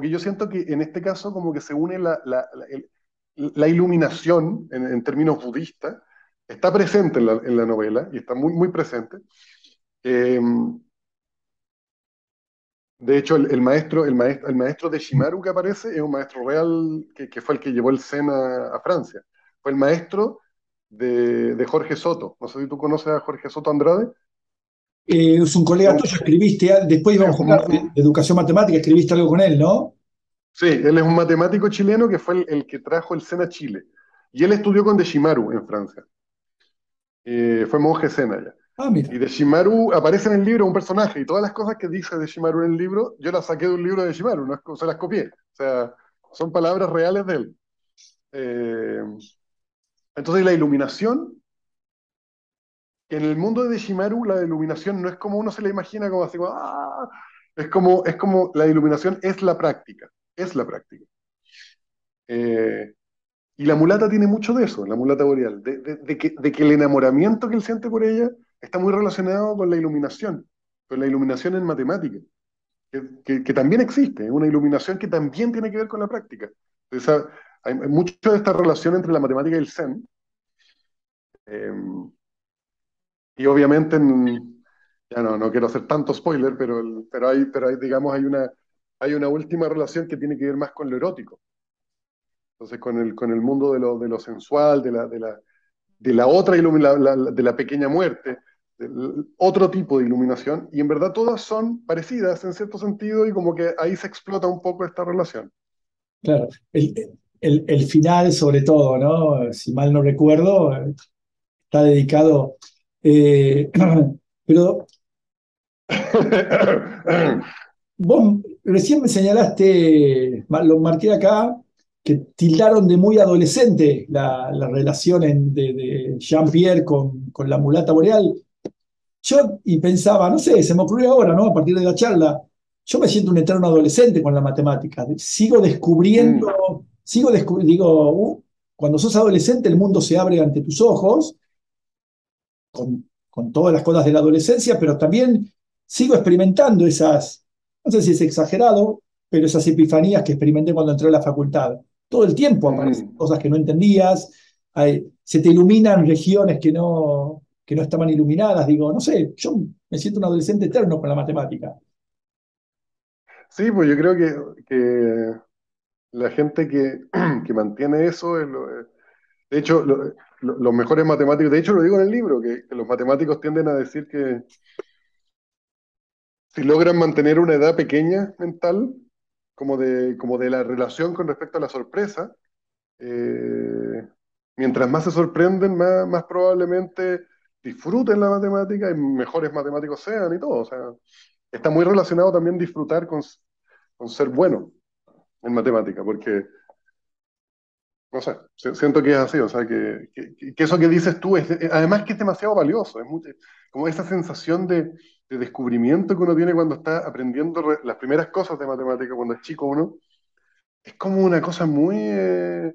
que yo siento que en este caso como que se une la iluminación en términos budistas, está presente en la novela y está muy presente. Eh, de hecho, el maestro de Shimaru que aparece es un maestro real que fue el que llevó el Zen a Francia. Fue el maestro de Jorge Soto. No sé si tú conoces a Jorge Soto Andrade.
Es un colega tuyo, escribiste, después
Sí,
íbamos a hablar de educación matemática, escribiste algo con él, ¿no?
sí, él es un matemático chileno que fue el que trajo el Zen a Chile. Y él estudió con Deshimaru en Francia. Fue monje zen allá.
Ah, mira,
Y Deshimaru aparece en el libro un personaje, y todas las cosas que dice Deshimaru en el libro, yo las saqué de un libro de Deshimaru, no es que se las copié. O sea, son palabras reales de él. Eh, entonces, la iluminación, en el mundo de Deshimaru, la iluminación no es como uno se la imagina, como así, como, ¡ah! Es como la iluminación es la práctica, es la práctica. Eh, Y la mulata tiene mucho de eso, la mulata boreal, de que el enamoramiento que él siente por ella está muy relacionado con la iluminación en matemática, que también existe, es una iluminación que también tiene que ver con la práctica. Entonces, hay mucho de esta relación entre la matemática y el Zen, eh, y obviamente, ya no quiero hacer tanto spoiler, digamos, hay una última relación que tiene que ver más con lo erótico. Entonces, con el mundo de lo sensual, de la otra de la pequeña muerte, otro tipo de iluminación, y en verdad todas son parecidas en cierto sentido, y como que ahí se explota un poco esta relación.
claro. El final, sobre todo, ¿no? Si mal no recuerdo, está dedicado. eh, pero vos recién me señalaste, lo marqué acá, que tildaron de muy adolescente la relación de Jean-Pierre con la mulata boreal. Yo y pensaba, no sé, se me ocurrió ahora, ¿no? A partir de la charla, yo me siento un eterno adolescente con la matemática. Sigo
Mm,
descubriendo, digo, cuando sos adolescente el mundo se abre ante tus ojos con todas las cosas de la adolescencia, pero también sigo experimentando esas, no sé si es exagerado, pero esas epifanías que experimenté cuando entré a la facultad. todo el tiempo aparecen
Ujú.
cosas que no entendías, se te iluminan regiones que no estaban iluminadas. Digo, no sé, yo me siento un adolescente eterno con la matemática.
Sí, pues yo creo que la gente que mantiene eso de hecho, los mejores matemáticos, de hecho lo digo en el libro, que los matemáticos tienden a decir que si logran mantener una edad pequeña mental, como de la relación con respecto a la sorpresa, eh, mientras más se sorprenden, más probablemente disfruten la matemática y mejores matemáticos sean y todo. O sea, está muy relacionado también disfrutar con ser bueno en matemática, porque, no sé, siento que es así, o sea, que eso que dices tú, además que es demasiado valioso, como esa sensación de descubrimiento que uno tiene cuando está aprendiendo las primeras cosas de matemática, cuando es chico uno, es como una cosa es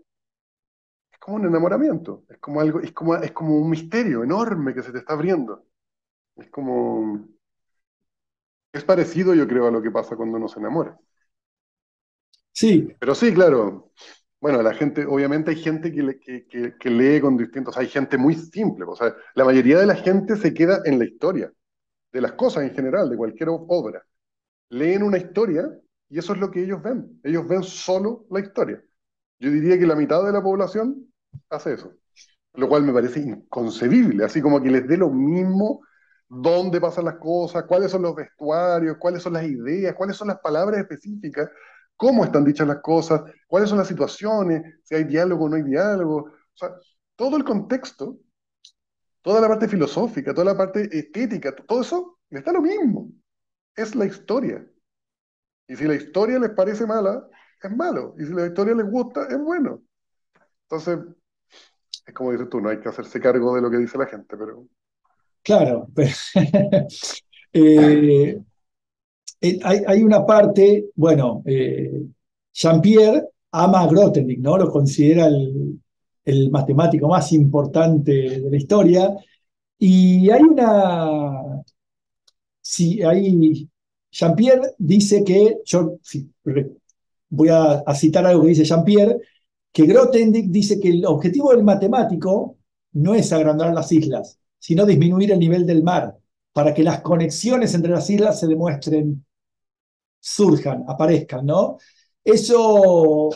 como un enamoramiento, es como algo, es como un misterio enorme que se te está abriendo. Es como, es parecido yo creo a lo que pasa cuando uno se enamora.
Sí,
Pero sí, claro. Bueno, la gente, obviamente hay gente que lee con distintos, hay gente muy simple, o sea, la mayoría de la gente se queda en la historia, de las cosas en general, de cualquier obra. Leen una historia y eso es lo que ellos ven solo la historia. Yo diría que la mitad de la población hace eso, lo cual me parece inconcebible, así como que les dé lo mismo dónde pasan las cosas, cuáles son los vestuarios, cuáles son las ideas, cuáles son las palabras específicas, cómo están dichas las cosas, cuáles son las situaciones, si hay diálogo o no hay diálogo. O sea, todo el contexto, toda la parte filosófica, toda la parte estética, todo eso les da lo mismo. Es la historia. Y si la historia les parece mala, es malo. Y si la historia les gusta, es bueno. Entonces, es como dices tú, no hay que hacerse cargo de lo que dice la gente, pero...
claro. Eh, hay una parte, bueno, Jean-Pierre ama a Grothendieck, ¿no? Lo considera el matemático más importante de la historia. Y hay una, sí, hay, Jean-Pierre dice que, yo sí, voy a citar algo que dice Jean-Pierre, que Grothendieck dice que el objetivo del matemático no es agrandar las islas, sino disminuir el nivel del mar, para que las conexiones entre las islas se demuestren, surjan, aparezcan, ¿no? Eso,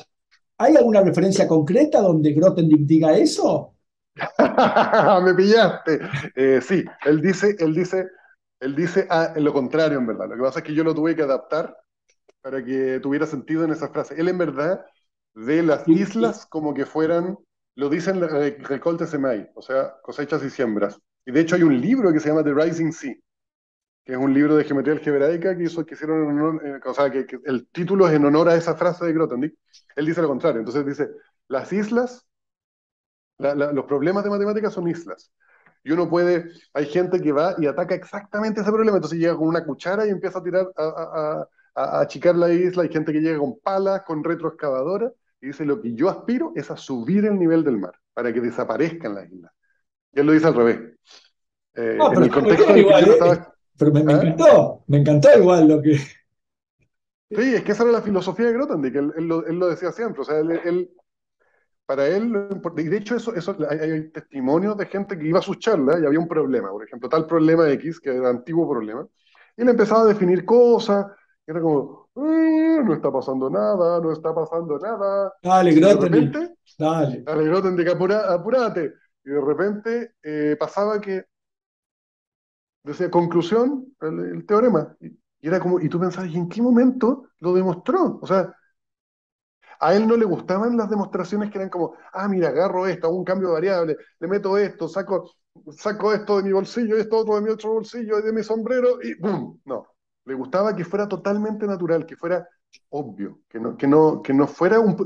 ¿hay alguna referencia concreta donde Grothendieck diga eso?
Me pillaste. Sí, él dice lo contrario, en verdad. Lo que pasa es que yo lo tuve que adaptar para que tuviera sentido en esa frase. Él, en verdad, de las
Y- y-
islas como que fueran, lo dicen recoltes de maíz, o sea, cosechas y siembras. Y de hecho hay un libro que se llama The Rising Sea, que es un libro de geometría algebraica que hicieron en honor, o sea, que el título es en honor a esa frase de Grothendieck. Él dice lo contrario. Entonces dice, las islas los problemas de matemáticas son islas. Y uno puede, hay gente que va y ataca exactamente ese problema, entonces llega con una cuchara y empieza a tirar, a achicar la isla, hay gente que llega con palas, con retroexcavadoras, y dice, lo que yo aspiro es a subir el nivel del mar, para que desaparezcan las islas. Y él lo dice al revés.
Ah,
En
pero
el
está muy
contexto
bien
en el que
igual,
yo lo
¿eh?
estaba...
Pero
¿Ah?
me encantó igual lo que...
Sí, es que esa era la filosofía de Grothendieck, él lo decía siempre, o sea, para él, y de hecho eso hay testimonios de gente que iba a sus charlas y había un problema, por ejemplo, tal problema X, que era antiguo problema, y él empezaba a definir cosas, y era como, no está pasando nada, no está pasando nada",
Dale,
y de
Grothendieck,
repente,
dale.
alegró, tendría que apurate, y de repente pasaba que decía conclusión, el teorema, y era como, y tú pensabas, ¿y en qué momento lo demostró? O sea, a él no le gustaban las demostraciones que eran como, mira, agarro esto, hago un cambio de variable, le meto esto, saco esto de mi bolsillo, esto otro de mi otro bolsillo, y de mi sombrero, y ¡pum! No. Le gustaba que fuera totalmente natural, que fuera obvio, que no fuera un...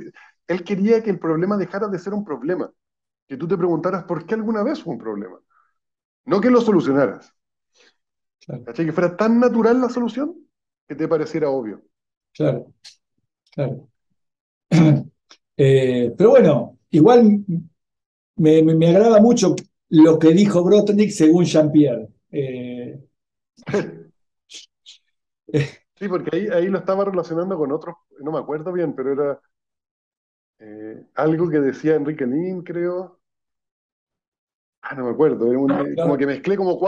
Él quería que el problema dejara de ser un problema, que tú te preguntaras por qué alguna vez fue un problema, no que lo solucionaras.
Claro,
¿Cachai? Que fuera tan natural la solución que te pareciera obvio.
claro, claro. Pero bueno, igual me agrada mucho lo que dijo Grothendieck según Jean-Pierre.
Sí, porque ahí lo estaba relacionando con otros, no me acuerdo bien, pero era Algo que decía Enrique Nin, creo. No me acuerdo.
No,
Como
no,
que mezclé como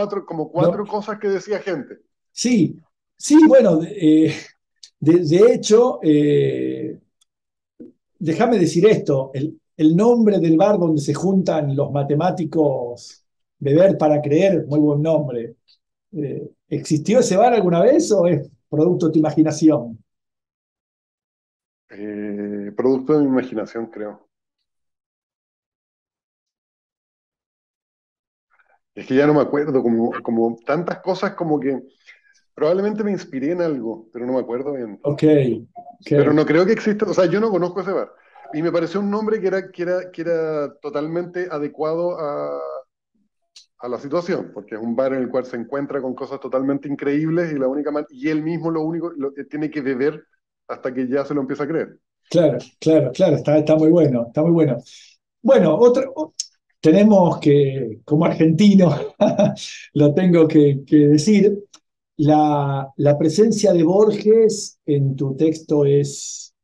no.
cuatro cosas que decía gente.
Sí, sí, bueno, de hecho, déjame decir esto, el nombre del bar donde se juntan los matemáticos, beber para creer, muy buen nombre. ¿Existió ese bar alguna vez o es producto de tu imaginación?
Producto de mi imaginación, creo. Es que ya no me acuerdo, como tantas cosas como que probablemente me inspiré en algo, pero no me acuerdo bien.
Ok, ok,
Pero no creo que exista, o sea, yo no conozco ese bar. Y me pareció un nombre que era totalmente adecuado a la situación, porque es un bar en el cual se encuentra con cosas totalmente increíbles y y él mismo lo único que tiene que beber hasta que ya se lo empieza a creer.
claro, claro, claro, está muy bueno, está muy bueno. Bueno, tenemos que, como argentino, lo tengo que decir, la presencia de Borges en tu texto es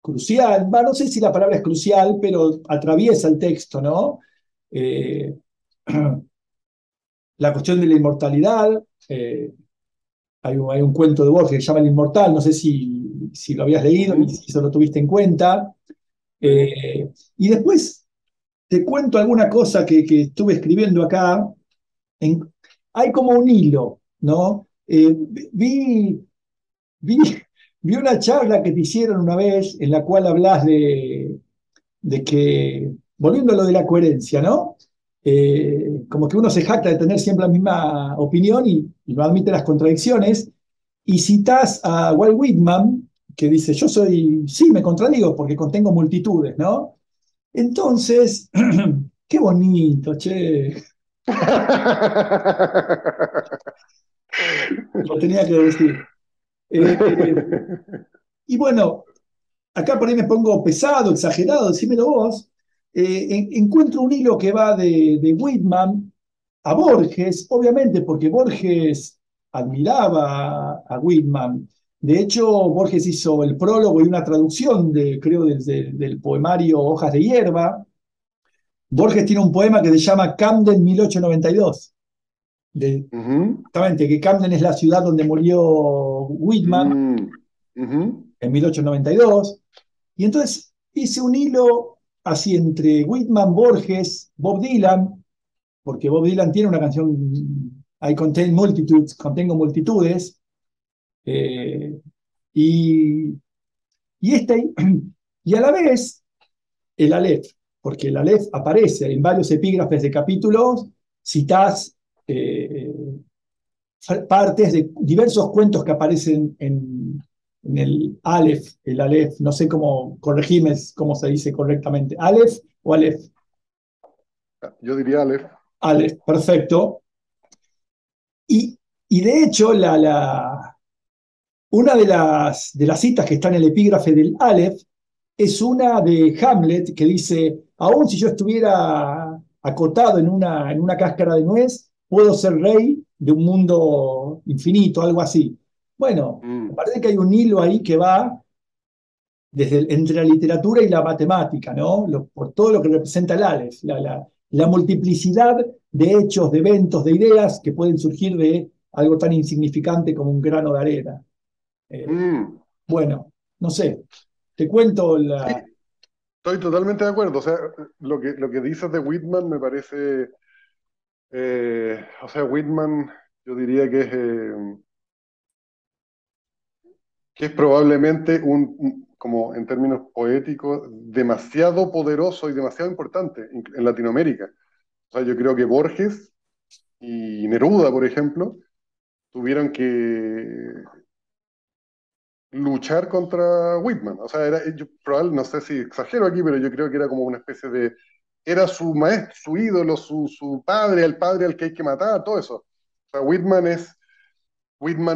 crucial. No sé si la palabra es crucial, pero atraviesa el texto, ¿no? Eh, la cuestión de la inmortalidad. Hay un cuento de Borges que se llama El Inmortal, no sé si lo habías leído y
Ujú,
si eso lo tuviste en cuenta.
sí.
Y después te cuento alguna cosa que estuve escribiendo acá. En- Hay como un hilo, ¿no? Vi, vi, vi una charla que te hicieron una vez en la cual hablas de que, volviendo a lo de la coherencia, ¿no? Como que uno se jacta de tener siempre la misma opinión y no admite las contradicciones. Y citas a Walt Whitman, que dice, yo soy, sí, me contradigo porque contengo multitudes, ¿no? Entonces, qué bonito, che, lo tenía que decir. Eh, y bueno, acá por ahí me pongo pesado, exagerado, decímelo vos. Encuentro un hilo que va de Whitman a Borges, obviamente porque Borges admiraba a Whitman. De hecho, Borges hizo el prólogo y una traducción, creo, del poemario Hojas de Hierba. Borges tiene un poema que se llama Camden 1892,
Ujú,
exactamente, que Camden es la ciudad donde murió Whitman
mm, ujú.
en 1892. Y entonces hice un hilo así entre Whitman, Borges, Bob Dylan, porque Bob Dylan tiene una canción, I Contain Multitudes, contengo multitudes, eh, y, y, este, y a la vez el Aleph, porque el Aleph aparece en varios epígrafes de capítulos, citas eh, partes de diversos cuentos que aparecen en el Aleph, no sé cómo, corregime cómo se dice correctamente, Aleph o Aleph,
Yo diría Aleph.
Aleph, perfecto. Y, y de hecho, una de las citas que está en el epígrafe del Aleph es una de Hamlet que dice, aun si yo estuviera acotado en una cáscara de nuez, puedo ser rey de un mundo infinito, algo así. Bueno, me
Mm,
parece que hay un hilo ahí que va entre la literatura y la matemática, ¿no? Por todo lo que representa el Aleph, la multiplicidad de hechos, de eventos, de ideas que pueden surgir de algo tan insignificante como un grano de arena. Eh,
mm.
bueno, no sé, te cuento
Sí,
la...
estoy totalmente de acuerdo. O sea, lo que dices de Whitman me parece, o sea, Whitman, yo diría que es probablemente como en términos poéticos, demasiado poderoso y demasiado importante en Latinoamérica. O sea, yo creo que Borges y Neruda, por ejemplo, tuvieron que luchar contra Whitman. O sea, no sé si exagero aquí, pero yo creo que era como una especie era su maestro, su ídolo, su padre, el padre al que hay que matar, todo eso. O sea, Whitman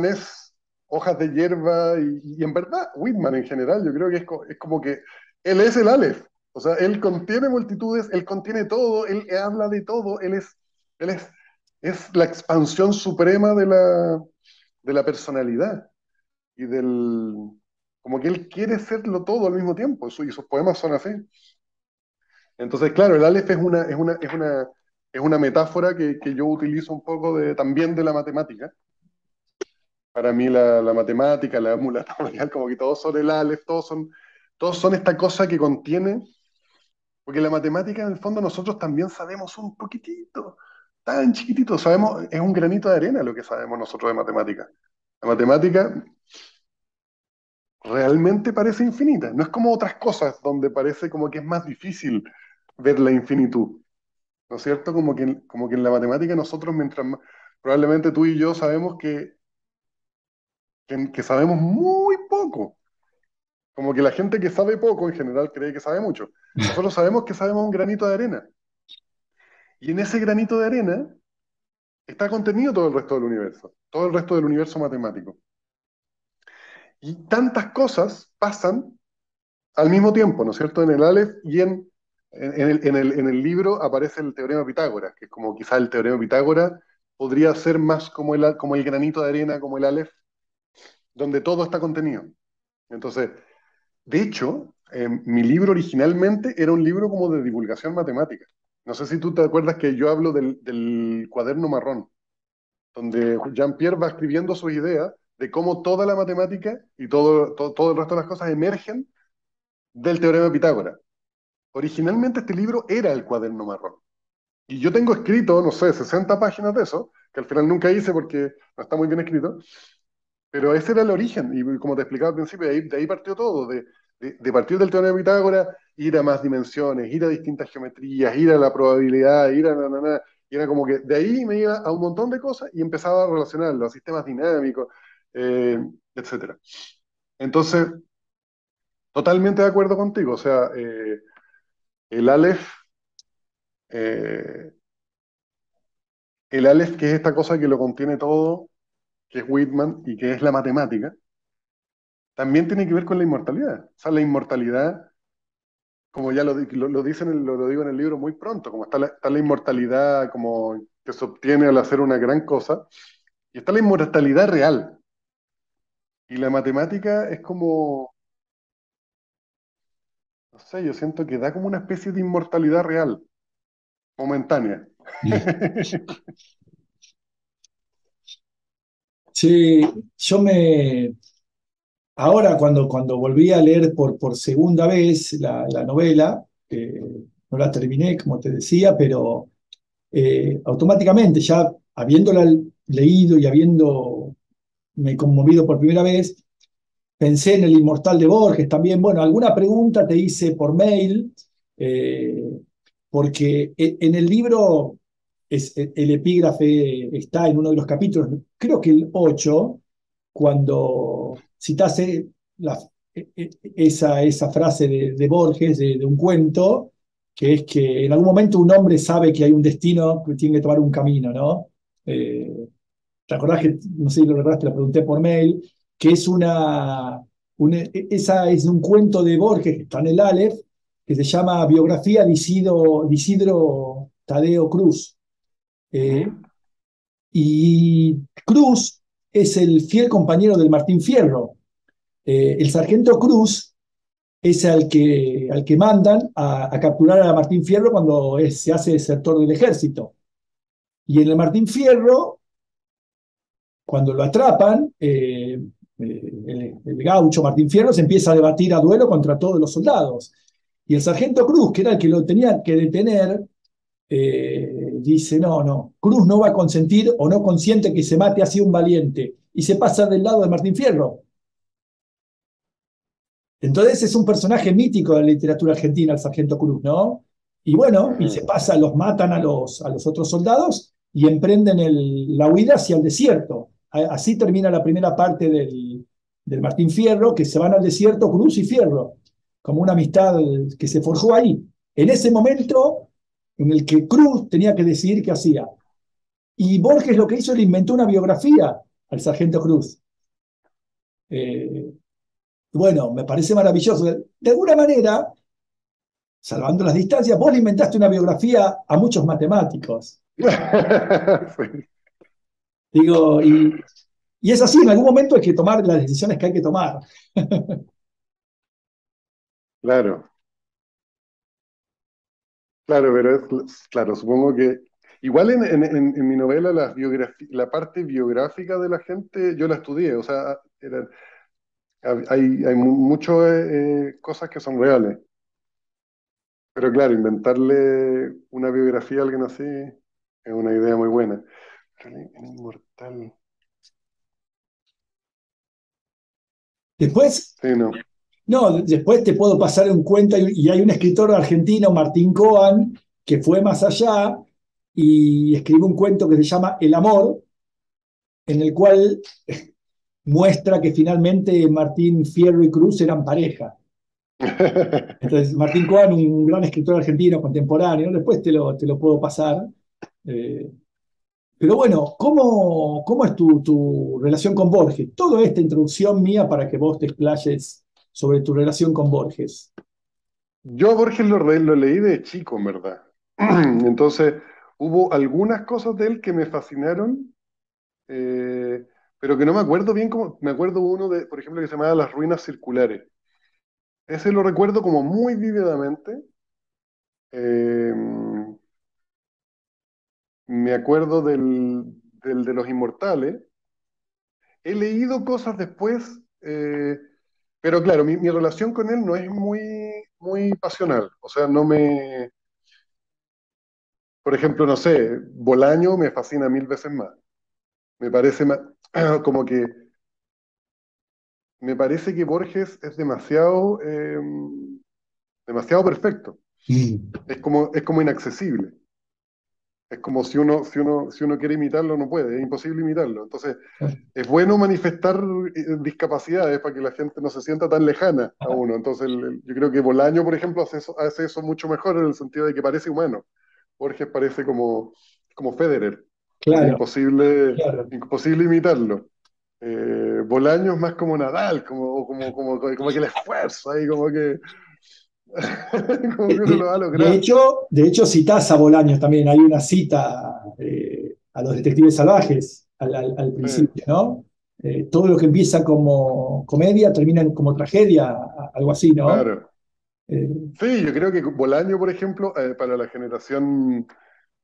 es hojas de hierba y en verdad, Whitman en general, yo creo que es como que él es el Aleph. O sea, él contiene multitudes, él contiene todo, él habla de todo, él es la expansión suprema de la personalidad y del, Como que él quiere serlo todo al mismo tiempo, y sus poemas son así. Entonces, claro, el Aleph es una metáfora que yo utilizo un poco también de la matemática. Para mí la matemática, la mulata, como que todos son el Aleph, todos son esta cosa que contiene, porque la matemática en el fondo nosotros también sabemos un poquitito, tan chiquitito, sabemos, es un granito de arena lo que sabemos nosotros de matemática. La matemática realmente parece infinita, no es como otras cosas donde parece como que es más difícil ver la infinitud, ¿no es cierto? Como que en la matemática nosotros, probablemente tú y yo sabemos que sabemos muy poco. Como que la gente que sabe poco en general cree que sabe mucho. Nosotros sabemos que sabemos un granito de arena. Y en ese granito de arena está contenido todo el resto del universo, todo el resto del universo matemático. Y tantas cosas pasan al mismo tiempo, ¿no es cierto? En el Aleph y en el libro aparece el teorema de Pitágoras, que es como quizá el teorema de Pitágoras podría ser más como el granito de arena, como el Aleph, donde todo está contenido. Entonces, de hecho, mi libro originalmente era un libro como de divulgación matemática. No sé si tú te acuerdas que yo hablo del cuaderno marrón, donde Jean-Pierre va escribiendo sus ideas de cómo toda la matemática y todo el resto de las cosas emergen del teorema de Pitágoras. Originalmente este libro era el cuaderno marrón. Y yo tengo escrito, no sé, 60 páginas de eso, que al final nunca hice porque no está muy bien escrito, pero ese era el origen, y como te explicaba al principio, de ahí partió todo, de partir del teorema de Pitágoras, ir a más dimensiones, ir a distintas geometrías, ir a la probabilidad, ir a y era como que de ahí me iba a un montón de cosas y empezaba a relacionarlo a sistemas dinámicos, eh, etcétera. Entonces, totalmente de acuerdo contigo, o sea, el Aleph, eh, el Aleph, que es esta cosa que lo contiene todo, que es Whitman y que es la matemática, también tiene que ver con la inmortalidad. O sea, la inmortalidad, como ya lo dicen, lo digo en el libro muy pronto, como está la inmortalidad como que se obtiene al hacer una gran cosa, y está la inmortalidad real. Y la matemática es como, no sé, yo siento que da como una especie de inmortalidad real, momentánea.
Sí, ahora cuando volví a leer por segunda vez la novela, no la terminé, como te decía, pero automáticamente, ya habiéndola leído y habiéndome conmovido por primera vez, pensé en el Inmortal de Borges también. Bueno, alguna pregunta te hice por mail, eh, porque en el libro el epígrafe está en uno de los capítulos, creo que el 8, cuando citase esa frase de Borges, de un cuento, que es que en algún momento un hombre sabe que hay un destino, que tiene que tomar un camino, ¿no? ¿Te acordás que, no sé si lo recordaste, te lo pregunté por mail, que es esa es un cuento de Borges, que está en el Aleph, que se llama Biografía de Isidro Tadeo Cruz. Eh,
Ujú.
y Cruz es el fiel compañero del Martín Fierro. El sargento Cruz es al que mandan a capturar a Martín Fierro cuando se hace desertor del ejército. Y en el Martín Fierro, cuando lo atrapan, el gaucho Martín Fierro se empieza a debatir a duelo contra todos los soldados. Y el sargento Cruz, que era el que lo tenía que detener, dice, no, no, Cruz no va a consentir o no consiente que se mate así un valiente. Y se pasa del lado de Martín Fierro. Entonces es un personaje mítico de la literatura argentina, el sargento Cruz, ¿no? Y bueno, y se
Ujú.
pasa, los matan a los otros soldados y emprenden la huida hacia el desierto. Así termina la primera parte del Martín Fierro, que se van al desierto Cruz y Fierro, como una amistad que se forjó ahí. En ese momento en el que Cruz tenía que decidir qué hacía. Y Borges lo que hizo, le inventó una biografía al sargento Cruz. Eh, bueno, me parece maravilloso. De alguna manera, salvando las distancias, vos le inventaste una biografía a muchos matemáticos.
Sí.
Digo, y es así, en algún momento hay que tomar las decisiones que hay que tomar.
Claro, claro, pero claro, supongo que igual en mi novela la parte biográfica de la gente yo la estudié, o sea, hay muchas cosas que son reales, pero claro, inventarle una biografía a alguien así es una idea muy buena. En Inmortal.
Después,
Sí, no.
no, después te puedo pasar un cuento y hay un escritor argentino, Martín Coan, que fue más allá y escribió un cuento que se llama El amor, en el cual muestra que finalmente Martín Fierro y Cruz eran pareja. Entonces, Martín Coan, un gran escritor argentino contemporáneo, después te lo puedo pasar. Eh, pero bueno, ¿cómo es tu relación con Borges? Toda esta introducción mía para que vos te explayes sobre tu relación con Borges.
Yo a Borges lo leí de chico, en verdad. Entonces, hubo algunas cosas de él que me fascinaron, eh, pero que no me acuerdo bien cómo. Me acuerdo uno de, por ejemplo, que se llamaba Las ruinas circulares. Ese lo recuerdo como muy vívidamente. Eh, Me acuerdo del de los inmortales. He leído cosas después, pero claro, mi relación con él no es muy pasional. O sea, no me. Por ejemplo, no sé, Bolaño me fascina mil veces más. Me parece como que me parece que Borges es demasiado perfecto.
Mm.
Es como inaccesible. Es como si uno quiere imitarlo, no puede, es imposible imitarlo. Entonces, es bueno manifestar discapacidades para que la gente no se sienta tan lejana a uno. Entonces, yo creo que Bolaño, por ejemplo, hace eso mucho mejor en el sentido de que parece humano. Borges parece como Federer, como
Claro, claro.
imposible imitarlo. Bolaño es más como Nadal, como que el esfuerzo ahí, como que, como que uno lo va a lograr.
De hecho, citás a Bolaños también. Hay una cita a los detectives salvajes al
Sí,
principio, ¿no? Todo lo que empieza como comedia termina como tragedia, algo así, ¿no?
claro.
Eh,
Sí, yo creo que Bolaño, por ejemplo, para la generación,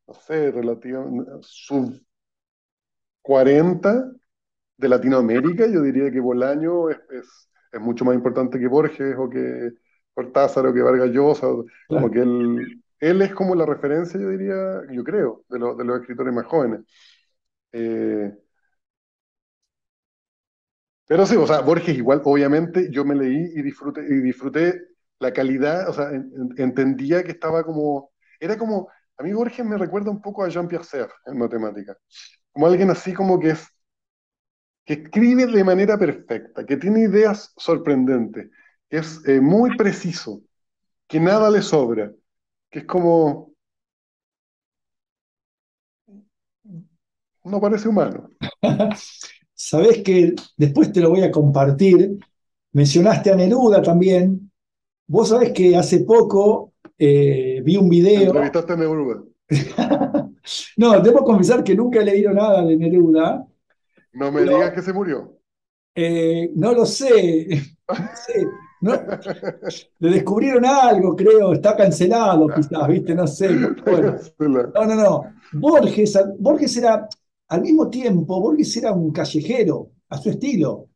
no sé, relativa, sub 40 de Latinoamérica, yo diría que Bolaño es mucho más importante que Borges o que Cortázar o que Vargas Llosa. Como
claro.
que él es como la referencia, yo diría, yo creo, de los escritores más jóvenes. Eh, pero sí, o sea, Borges igual, obviamente, yo me leí y disfruté la calidad, o sea, entendía que estaba era como, a mí Borges me recuerda un poco a Jean-Pierre Serre en matemática, como alguien así como que escribe de manera perfecta, que tiene ideas sorprendentes, que es muy preciso, que nada le sobra, que es como, no parece humano.
Sabés que después te lo voy a compartir. Mencionaste a Neruda también. Vos sabés que hace poco vi un video.
Entrevistaste a Neruda.
No, debo confesar que nunca he leído nada de Neruda,
No me digas
pero
que se murió.
no lo sé. No sé. Le descubrieron algo, creo. Está cancelado, quizás, ¿viste? No sé. Porque, bueno. No, no, no. Borges era, al mismo tiempo, Borges era un callejero, a su estilo.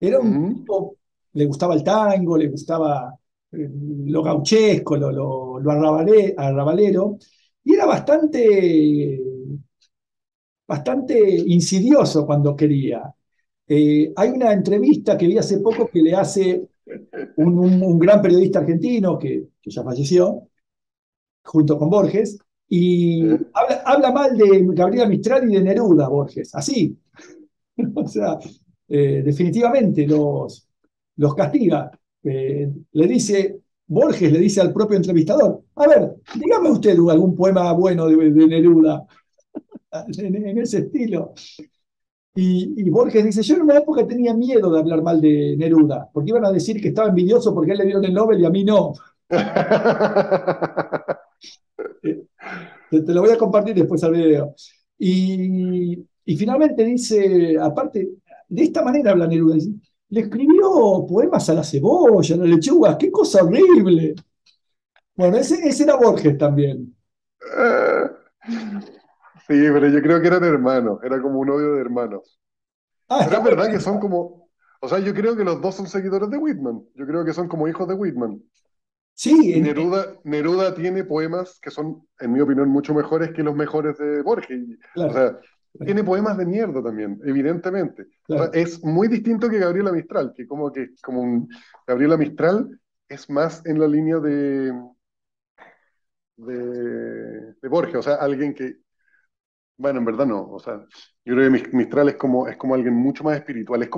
Era un
Ujú.
tipo, le gustaba el tango, le gustaba lo gauchesco, lo arrabalero, y era bastante insidioso cuando quería. Hay una entrevista que vi hace poco que le hace un gran periodista argentino que ya falleció, junto con Borges, y
¿Eh?
habla mal de Gabriela Mistral y de Neruda, Borges, así. O sea, definitivamente los castiga. Borges le dice al propio entrevistador, a ver, dígame usted algún poema bueno de Neruda en ese estilo. Y Borges dice, yo en una época tenía miedo de hablar mal de Neruda, porque iban a decir que estaba envidioso porque a él le dieron el Nobel y a mí no. Eh, te lo voy a compartir después al video. Y finalmente dice, aparte, de esta manera habla Neruda, dice, le escribió poemas a la cebolla, a la lechuga, qué cosa horrible. Bueno, ese era Borges también.
Ah, sí, pero yo creo que eran hermanos, era como un odio de hermanos.
Ah,
Pero
está
es
bueno
verdad que son
esa.
como, o sea, yo creo que los dos son seguidores de Whitman, yo creo que son como hijos de Whitman.
Sí,
Y Neruda tiene poemas que son, en mi opinión, mucho mejores que los mejores de Borges. O
claro,
sea, tiene poemas de mierda también, evidentemente. O sea,
claro,
es muy distinto que Gabriela Mistral, Gabriela Mistral es más en la línea de Borges, o sea, alguien que, bueno, en verdad no, o sea, yo creo que Mistral es como alguien mucho más espiritual,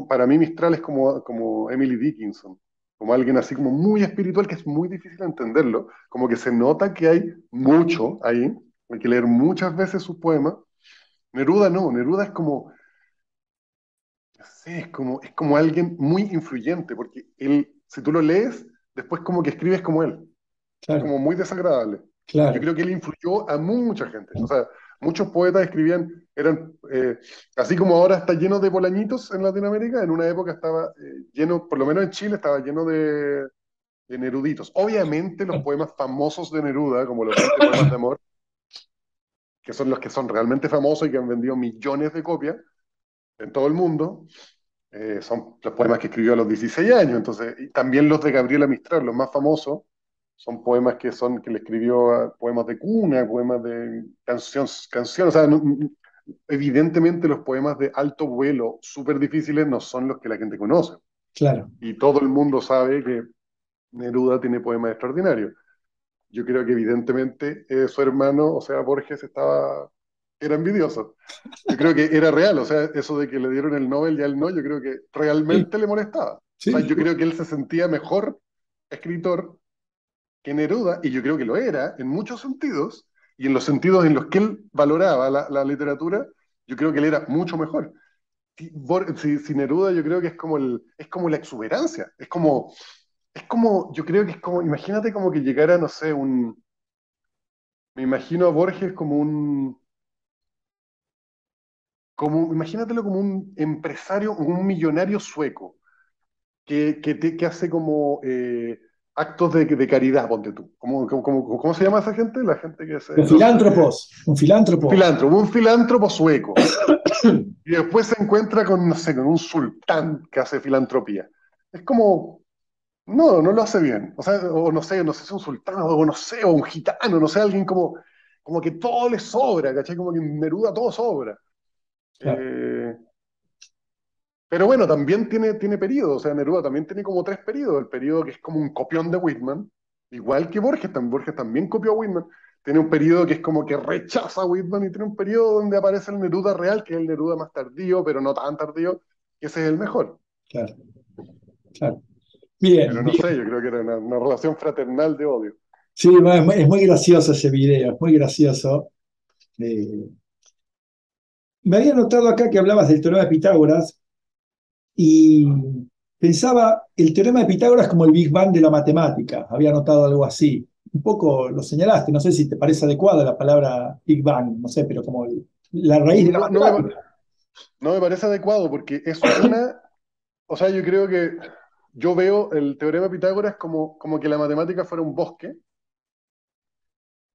para mí Mistral es como Emily Dickinson, como alguien así como muy espiritual que es muy difícil entenderlo, como que se nota que hay mucho ahí, hay que leer muchas veces sus poemas. Neruda no, Neruda es como, no sé, es como alguien muy influyente, porque él, si tú lo lees, después como que escribes como él. Es
claro,
como muy desagradable. Yo
claro.
creo que él influyó a mucha gente. O sea, muchos poetas escribían, así como ahora está lleno de bolañitos en Latinoamérica, en una época estaba lleno, por lo menos en Chile, estaba lleno de neruditos. Obviamente los poemas famosos de Neruda, como los 20 poemas de amor, que son los que son realmente famosos y que han vendido millones de copias en todo el mundo, son los poemas que escribió a los 16 años. Entonces, y también los de Gabriela Mistral, los más famosos, son poemas que le escribió poemas de cuna, poemas de canciones. O sea, evidentemente los poemas de alto vuelo, súper difíciles, no son los que la gente conoce.
Claro.
Y todo el mundo sabe que Neruda tiene poemas extraordinarios. Yo creo que evidentemente su hermano, o sea, Borges, era envidioso. Yo creo que era real, o sea, eso de que le dieron el Nobel y a él no, yo creo que
Sí,
realmente le molestaba. O sea,
sí,
yo creo que él se sentía mejor escritor que Neruda, y yo creo que lo era en muchos sentidos, y en los sentidos en los que él valoraba la literatura, yo creo que él era mucho mejor. Si Neruda yo creo que es como la exuberancia, yo creo que es como, imagínate como que llegara, no sé, me imagino a Borges imagínatelo como un empresario, un millonario sueco, que hace como actos de caridad, ponte tú. ¿Cómo se llama esa gente? La gente que hace
los filántropos, un filántropo.
un filántropo sueco. Y después se encuentra con, no sé, con un sultán que hace filantropía. Es como, no lo hace bien. O sea, o no sé si es un sultán, o no sé, o un gitano, no sé, alguien como que todo le sobra, ¿cachai? Como que en Neruda todo sobra.
Claro,
Eh, Pero bueno, también tiene periodos, o sea, Neruda también tiene como tres periodos, el periodo que es como un copión de Whitman, igual que Borges, Borges también copió a Whitman, tiene un periodo que es como que rechaza a Whitman y tiene un periodo donde aparece el Neruda real, que es el Neruda más tardío, pero no tan tardío, que ese es el mejor.
claro, claro. Bien,
Pero no
bien.
sé, yo creo que era una relación fraternal de odio.
Sí, es muy gracioso ese video, es muy gracioso. Eh, Me había notado acá que hablabas del teorema de Pitágoras y pensaba el teorema de Pitágoras como el Big Bang de la matemática. Había notado algo así. Un poco lo señalaste, no sé si te parece adecuada la palabra Big Bang, no sé, pero como la raíz de la
No,
matemática.
no me parece adecuado porque o sea, yo creo que yo veo el teorema de Pitágoras como que la matemática fuera un bosque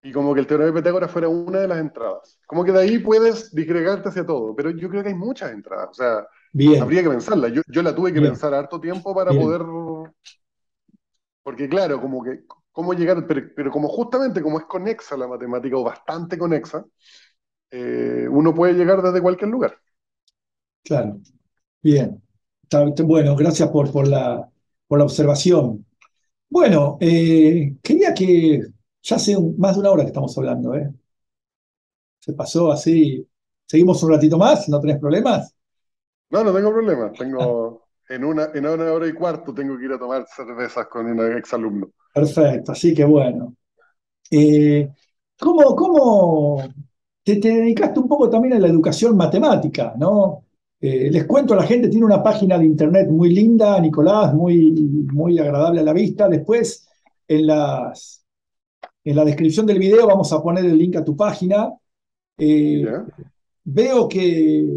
y como que el teorema de Pitágoras fuera una de las entradas. Como que de ahí puedes disgregarte hacia todo, pero yo creo que hay muchas entradas, o sea,
Bien,
habría que pensarla. Yo la tuve que
bien,
pensar harto tiempo para
bien.
poder, porque claro, cómo llegar, pero como justamente como es conexa la matemática o bastante conexa, uno puede llegar desde cualquier lugar.
Claro, bien. Bueno, gracias por la observación. Bueno, quería que, ya hace más de una hora que estamos hablando, ¿eh? Se pasó así. ¿Seguimos un ratito más? ¿No tenés problemas?
No, no tengo problema. En una hora y cuarto tengo que ir a tomar cervezas con un exalumno.
Perfecto, así que bueno. Eh, cómo te dedicaste un poco también a la educación matemática, ¿no? Les cuento a la gente, tiene una página de internet muy linda, Nicolás, muy agradable a la vista. Después, en en la descripción del video vamos a poner el link a tu página. Eh,
¿Ya?
Veo que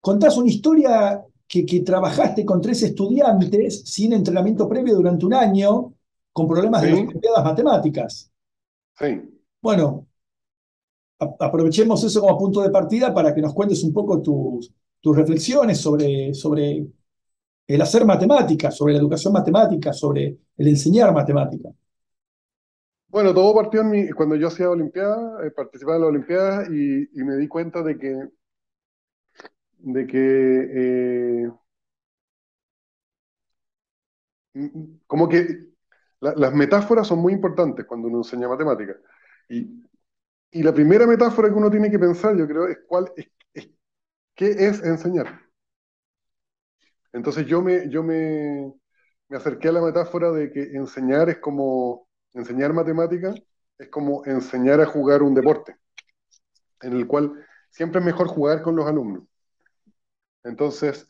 contás una historia que trabajaste con 3 estudiantes sin entrenamiento previo durante un año con problemas de las
Sí,
Olimpiadas Matemáticas.
sí.
Bueno, aprovechemos eso como punto de partida para que nos cuentes un poco tus reflexiones sobre el hacer matemáticas, sobre la educación matemática, sobre el enseñar matemáticas.
Bueno, todo partió cuando yo hacía Olimpiadas, participaba en las Olimpiadas y me di cuenta de que como que las metáforas son muy importantes cuando uno enseña matemáticas. Y, y la primera metáfora que uno tiene que pensar, yo creo, es qué es enseñar. Entonces me acerqué a la metáfora de que enseñar es como enseñar matemáticas, es como enseñar a jugar un deporte, en el cual siempre es mejor jugar con los alumnos. Entonces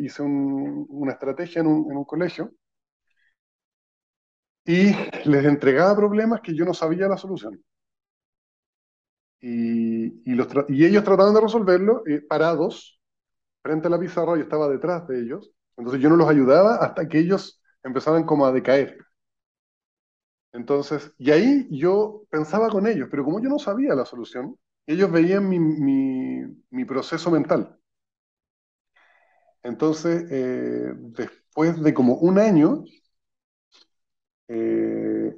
hice una estrategia en un colegio y les entregaba problemas que yo no sabía la solución. Y ellos trataban de resolverlo parados frente a la pizarra, yo estaba detrás de ellos, entonces yo no los ayudaba hasta que ellos empezaban como a decaer. Entonces, y ahí yo pensaba con ellos, pero como yo no sabía la solución, ellos veían mi proceso mental. Entonces, después de como un año, eh,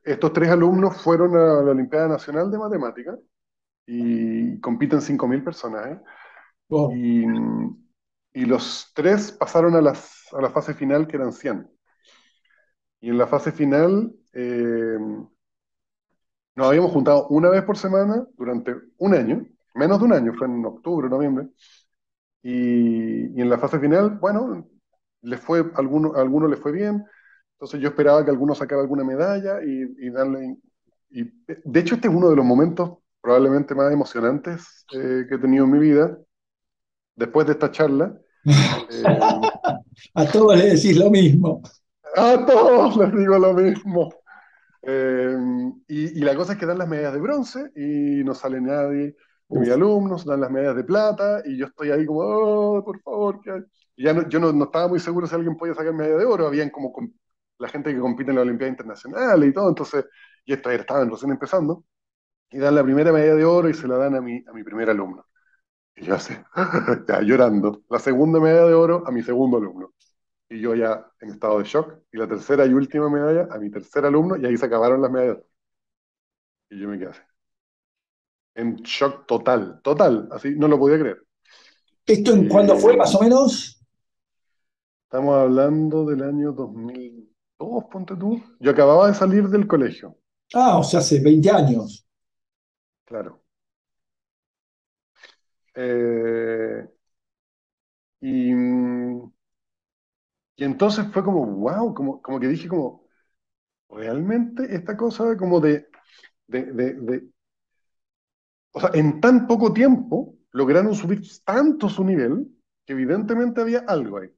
estos 3 alumnos fueron a la Olimpiada Nacional de Matemáticas y compiten 5.000 personas, ¿eh?
Wow.
Y, y los 3 pasaron a la fase final, que eran 100. Y en la fase final nos habíamos juntado una vez por semana durante un año, menos de un año, fue en octubre, noviembre. Y en la fase final, bueno, a algunos les fue bien. Entonces yo esperaba que alguno sacara alguna medalla y darle. Y, de hecho, este es uno de los momentos probablemente más emocionantes que he tenido en mi vida, después de esta charla. Eh,
A todos les decís lo mismo.
a todos les digo lo mismo. Eh, y la cosa es que dan las medallas de bronce y no sale nadie de mis
Uf.
alumnos, dan las medallas de plata y yo estoy ahí como, oh, por favor, ¿qué hay? Y ya yo no estaba muy seguro si alguien podía sacar medalla de oro, habían como la gente que compite en la Olimpiada Internacional y todo, entonces, y estos estaban recién empezando, y dan la primera medalla de oro y se la dan a mi primer alumno. Y yo así, ya llorando. La segunda medalla de oro a mi segundo alumno. Y yo ya en estado de shock. Y la tercera y última medalla a mi tercer alumno, y ahí se acabaron las medallas. Y yo me quedé así, en shock total, total, así no lo podía creer.
¿Esto en cuándo fue, más
Y
o menos?
estamos hablando del año 2002, ponte tú. Yo acababa de salir del colegio,
Ah, o sea, hace 20 años.
claro. Eh, y, y entonces fue como, wow, como que dije como, realmente esta cosa como de, o sea, en tan poco tiempo lograron subir tanto su nivel que evidentemente había algo ahí.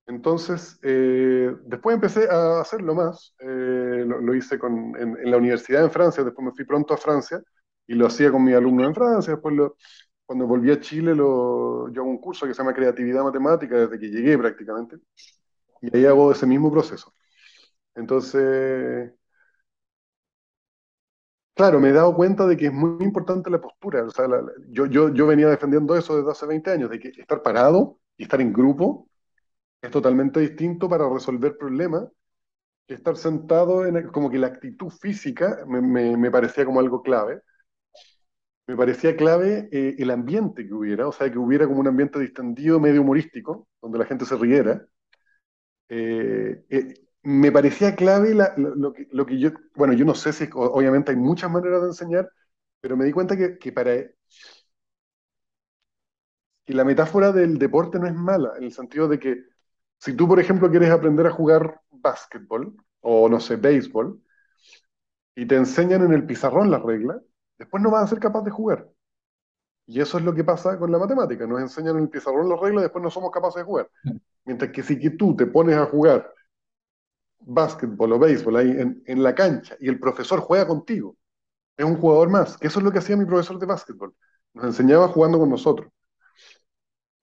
Entonces, después empecé a hacerlo más. Lo hice en la universidad en Francia, después me fui pronto a Francia y lo hacía con mis alumnos en Francia. Cuando volví a Chile, yo hago un curso que se llama Creatividad Matemática desde que llegué prácticamente, y ahí hago ese mismo proceso. Entonces, claro, me he dado cuenta de que es muy importante la postura. O sea, yo venía defendiendo eso desde hace 20 años, de que estar parado y estar en grupo es totalmente distinto para resolver problemas que estar sentado como que la actitud física me parecía como algo clave. Me parecía clave el ambiente que hubiera, o sea, que hubiera como un ambiente distendido, medio humorístico, donde la gente se riera. Me parecía clave lo que yo, bueno, yo no sé si, obviamente hay muchas maneras de enseñar, pero me di cuenta que la metáfora del deporte no es mala, en el sentido de que si tú, por ejemplo, quieres aprender a jugar básquetbol o, no sé, béisbol, y te enseñan en el pizarrón las reglas, después no vas a ser capaz de jugar. Y eso es lo que pasa con la matemática. Nos enseñan en el pizarrón las reglas y después no somos capaces de jugar. Mientras que si que tú te pones a jugar básquetbol o béisbol ahí en la cancha y el profesor juega contigo, es un jugador más. Que eso es lo que hacía mi profesor de básquetbol. Nos enseñaba jugando con nosotros.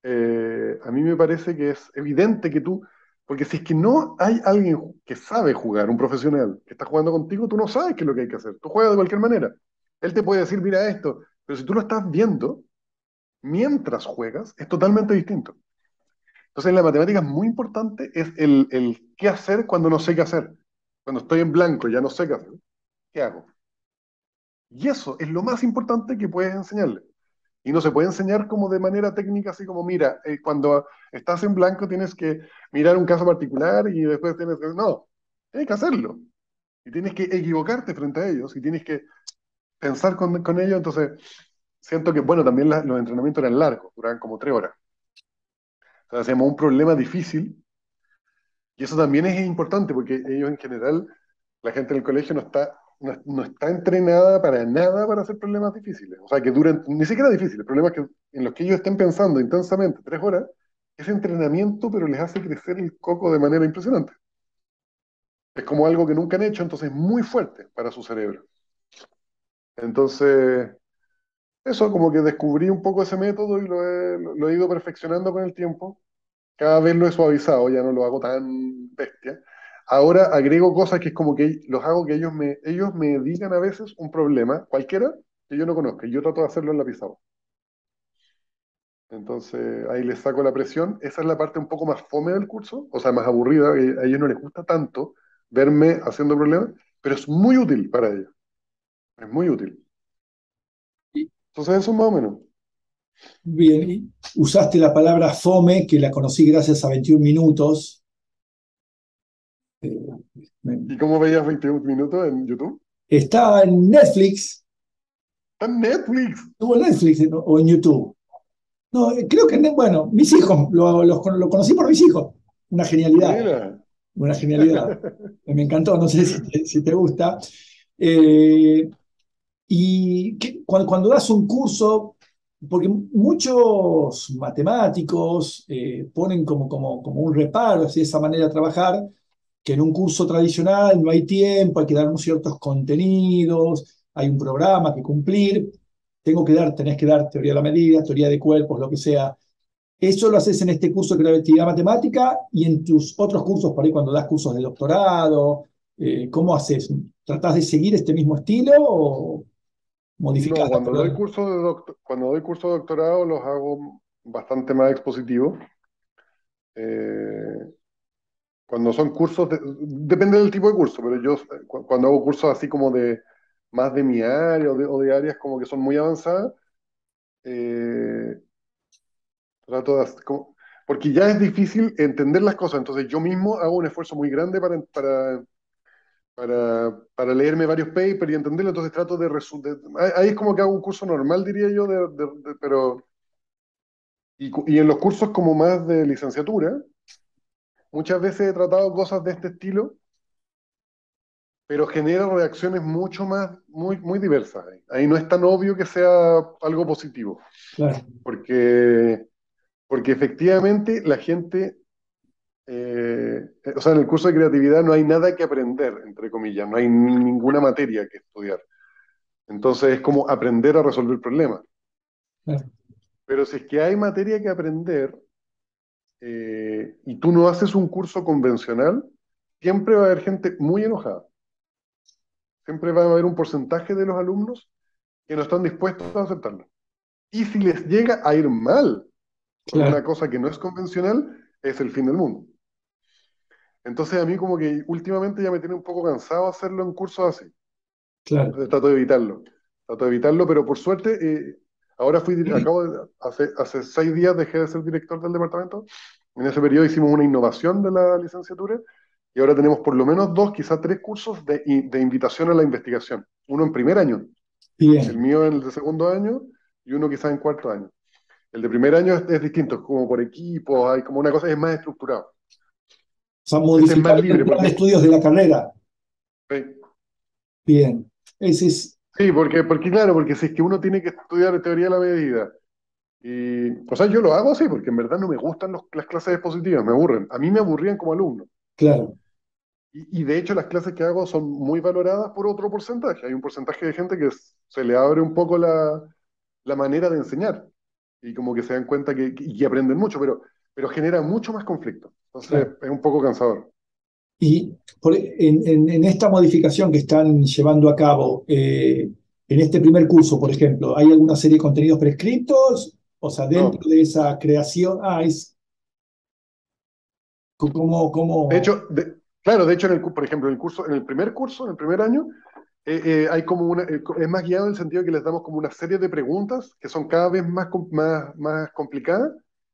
a mí me parece que es evidente que tú, porque si es que no hay alguien que sabe jugar, un profesional que está jugando contigo, tú no sabes qué es lo que hay que hacer. Tú juegas de cualquier manera. Él te puede decir, mira esto, pero si tú lo estás viendo mientras juegas, es totalmente distinto. Entonces, en la matemática es muy importante es el qué hacer cuando no sé qué hacer. Cuando estoy en blanco, ya no sé qué hacer. ¿Qué hago? Y eso es lo más importante que puedes enseñarle. Y no se puede enseñar como de manera técnica, así como, mira, cuando estás en blanco tienes que mirar un caso particular y después tienes que... No, tienes que hacerlo. Y tienes que equivocarte frente a ellos y tienes que pensar con ellos. Entonces, siento que, bueno, también los entrenamientos eran largos, duraban como 3 horas. O sea, hacíamos un problema difícil y eso también es importante porque ellos en general, la gente del colegio no está entrenada para nada para hacer problemas difíciles. O sea, que duren, ni siquiera difíciles, problemas que, en los que ellos estén pensando intensamente 3 horas, ese entrenamiento, pero les hace crecer el coco de manera impresionante. Es como algo que nunca han hecho, entonces es muy fuerte para su cerebro. Entonces, eso como que descubrí un poco ese método y lo he ido perfeccionando con el tiempo. Cada vez lo he suavizado, ya no lo hago tan bestia. Ahora agrego cosas que es como que los hago que ellos me digan a veces un problema, cualquiera, que yo no conozca, y yo trato de hacerlo en la pizarra. Entonces ahí les saco la presión. Esa es la parte un poco más fome del curso, o sea, más aburrida, a ellos no les gusta tanto verme haciendo problemas, pero es muy útil para ellos, es muy útil. Entonces eso más o menos.
Bien, y usaste la palabra fome, que la conocí gracias a 21 minutos. Eh,
¿Y cómo veías 21 minutos en YouTube?
Está en Netflix,
Está en Netflix.
estuvo en Netflix o en YouTube. No, creo que, bueno, mis hijos, lo conocí por mis hijos. Una genialidad,
Mira.
una genialidad. Me encantó, no sé si te gusta. Eh, y cuando das un curso, porque muchos matemáticos ponen como un reparo hacia esa manera de trabajar, que en un curso tradicional no hay tiempo, hay que dar unos ciertos contenidos, hay un programa que cumplir, tenés que dar teoría de la medida, teoría de cuerpos, lo que sea. Eso lo haces en este curso de creatividad matemática y en tus otros cursos, por ahí cuando das cursos de doctorado, ¿cómo haces? ¿Tratás de seguir este mismo estilo o
No,
modificás la
cuando doy
teoría?
cuando doy curso de doctorado los hago bastante más expositivos. Eh, Cuando son cursos, depende del tipo de curso, pero yo cuando hago cursos así como de más de mi área o de áreas como que son muy avanzadas, eh, trato de porque ya es difícil entender las cosas, entonces yo mismo hago un esfuerzo muy grande para leerme varios papers y entenderlo, entonces trato ahí es como que hago un curso normal, diría yo, pero y en los cursos como más de licenciatura, muchas veces he tratado cosas de este estilo, pero genera reacciones mucho más, muy, muy diversas. Ahí no es tan obvio que sea algo positivo,
Claro,
porque, porque efectivamente la gente, o sea, en el curso de creatividad no hay nada que aprender, entre comillas, no hay ninguna materia que estudiar. Entonces es como aprender a resolver problemas.
claro,
Pero si es que hay materia que aprender y tú no haces un curso convencional, siempre va a haber gente muy enojada. Siempre va a haber un porcentaje de los alumnos que no están dispuestos a aceptarlo. Y si les llega a ir mal con una
claro,
cosa que no es convencional, es el fin del mundo. Entonces a mí como que últimamente ya me tiene un poco cansado hacerlo en cursos así.
claro.
Entonces trato de evitarlo. Trato de evitarlo, pero por suerte, ahora hace 6 días dejé de ser director del departamento. En ese periodo hicimos una innovación de la licenciatura y ahora tenemos por lo menos 2, quizás 3 cursos de invitación a la investigación. Uno en primer año, el
Bien.
mío en el de segundo año y uno quizás en cuarto año. El de primer año es distinto, es como por equipo, hay como una cosa, es más estructurado.
O sea,
Este es más
modificar el
libre
plan de
porque,
estudios de la carrera.
sí,
Bien. Ese es,
sí, porque claro, porque si es que uno tiene que estudiar teoría de la medida, o sea, yo lo hago así, porque en verdad no me gustan las clases expositivas, me aburren. A mí me aburrían como alumno.
claro,
Y de hecho las clases que hago son muy valoradas por otro porcentaje. Hay un porcentaje de gente que se le abre un poco la manera de enseñar. y como que se dan cuenta y aprenden mucho, pero genera mucho más conflicto. Entonces
claro.
es un poco cansador.
Y en esta modificación que están llevando a cabo, en este primer curso, por ejemplo, ¿hay alguna serie de contenidos prescriptos? O sea, dentro
No.
de esa creación, es
De
como,
hecho, claro, de hecho, por ejemplo, en el primer curso, en el primer año, hay como es más guiado en el sentido que les damos como una serie de preguntas que son cada vez más complicadas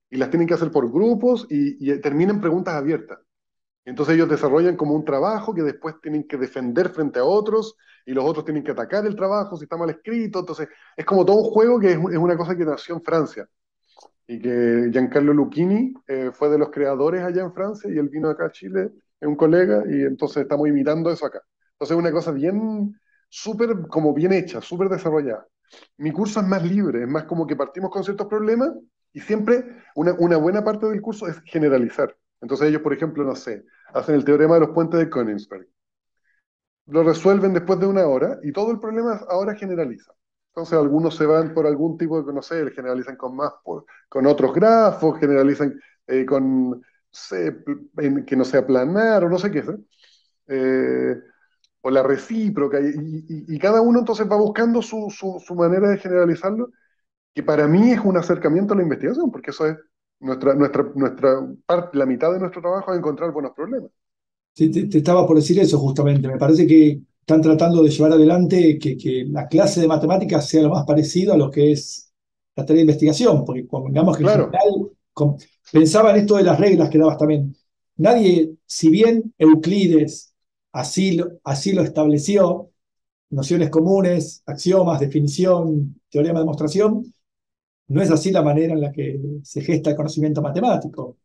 y las tienen que hacer por grupos y terminan preguntas abiertas. Entonces ellos desarrollan como un trabajo que después tienen que defender frente a otros y los otros tienen que atacar el trabajo si está mal escrito. Entonces es como todo un juego que es una cosa que nació en Francia y que Giancarlo Lucchini fue de los creadores allá en Francia y él vino acá a Chile, es un colega y entonces estamos imitando eso acá. Entonces es una cosa bien, súper, como bien hecha, súper desarrollada. Mi curso es más libre, es más como que partimos con ciertos problemas y siempre una buena parte del curso es generalizar. Entonces ellos, por ejemplo, no sé, hacen el teorema de los puentes de Königsberg, lo resuelven después de una hora y todo el problema ahora generaliza. Entonces algunos se van por algún tipo de, no sé, generalizan con más, con otros grafos, generalizan con, sé, que no sea planar o no sé qué es, o la recíproca, y cada uno entonces va buscando su manera de generalizarlo, que para mí es un acercamiento a la investigación, porque eso es nuestra parte, la mitad de nuestro trabajo es encontrar buenos problemas.
te estaba por decir eso justamente. Me parece que están tratando de llevar adelante que la clase de matemáticas sea lo más parecido a lo que es la tarea de investigación, porque convengamos que en
Claro,
general pensaba en esto de las reglas que dabas también. Nadie, si bien Euclides así lo estableció, nociones comunes, axiomas, definición, teorema de demostración, no es así la manera en la que se gesta el conocimiento matemático.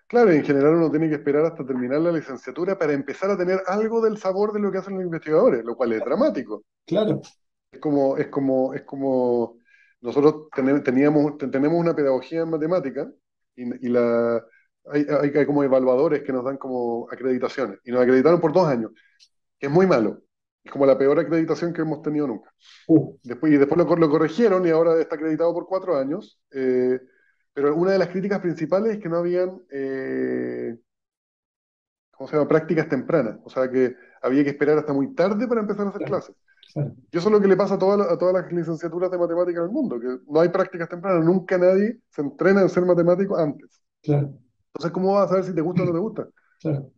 claro, en general uno tiene que esperar hasta terminar la licenciatura para empezar a tener algo del sabor de lo que hacen los investigadores, lo cual es dramático.
Claro,
Es como nosotros tenemos una pedagogía en matemática y hay como evaluadores que nos dan como acreditaciones y nos acreditaron por 2 años, que es muy malo. Es como la peor acreditación que hemos tenido nunca.
uh,
Después lo corrigieron y ahora está acreditado por 4 años. Pero una de las críticas principales es que no habían, ¿cómo se llama?, prácticas tempranas. O sea que había que esperar hasta muy tarde para empezar a hacer
claro,
clases.
claro,
Y eso es lo que le pasa a todas las licenciaturas de matemática en el mundo, que no hay prácticas tempranas. Nunca nadie se entrena en ser matemático antes.
claro,
Entonces, ¿cómo vas a saber si te gusta o no te gusta?
claro.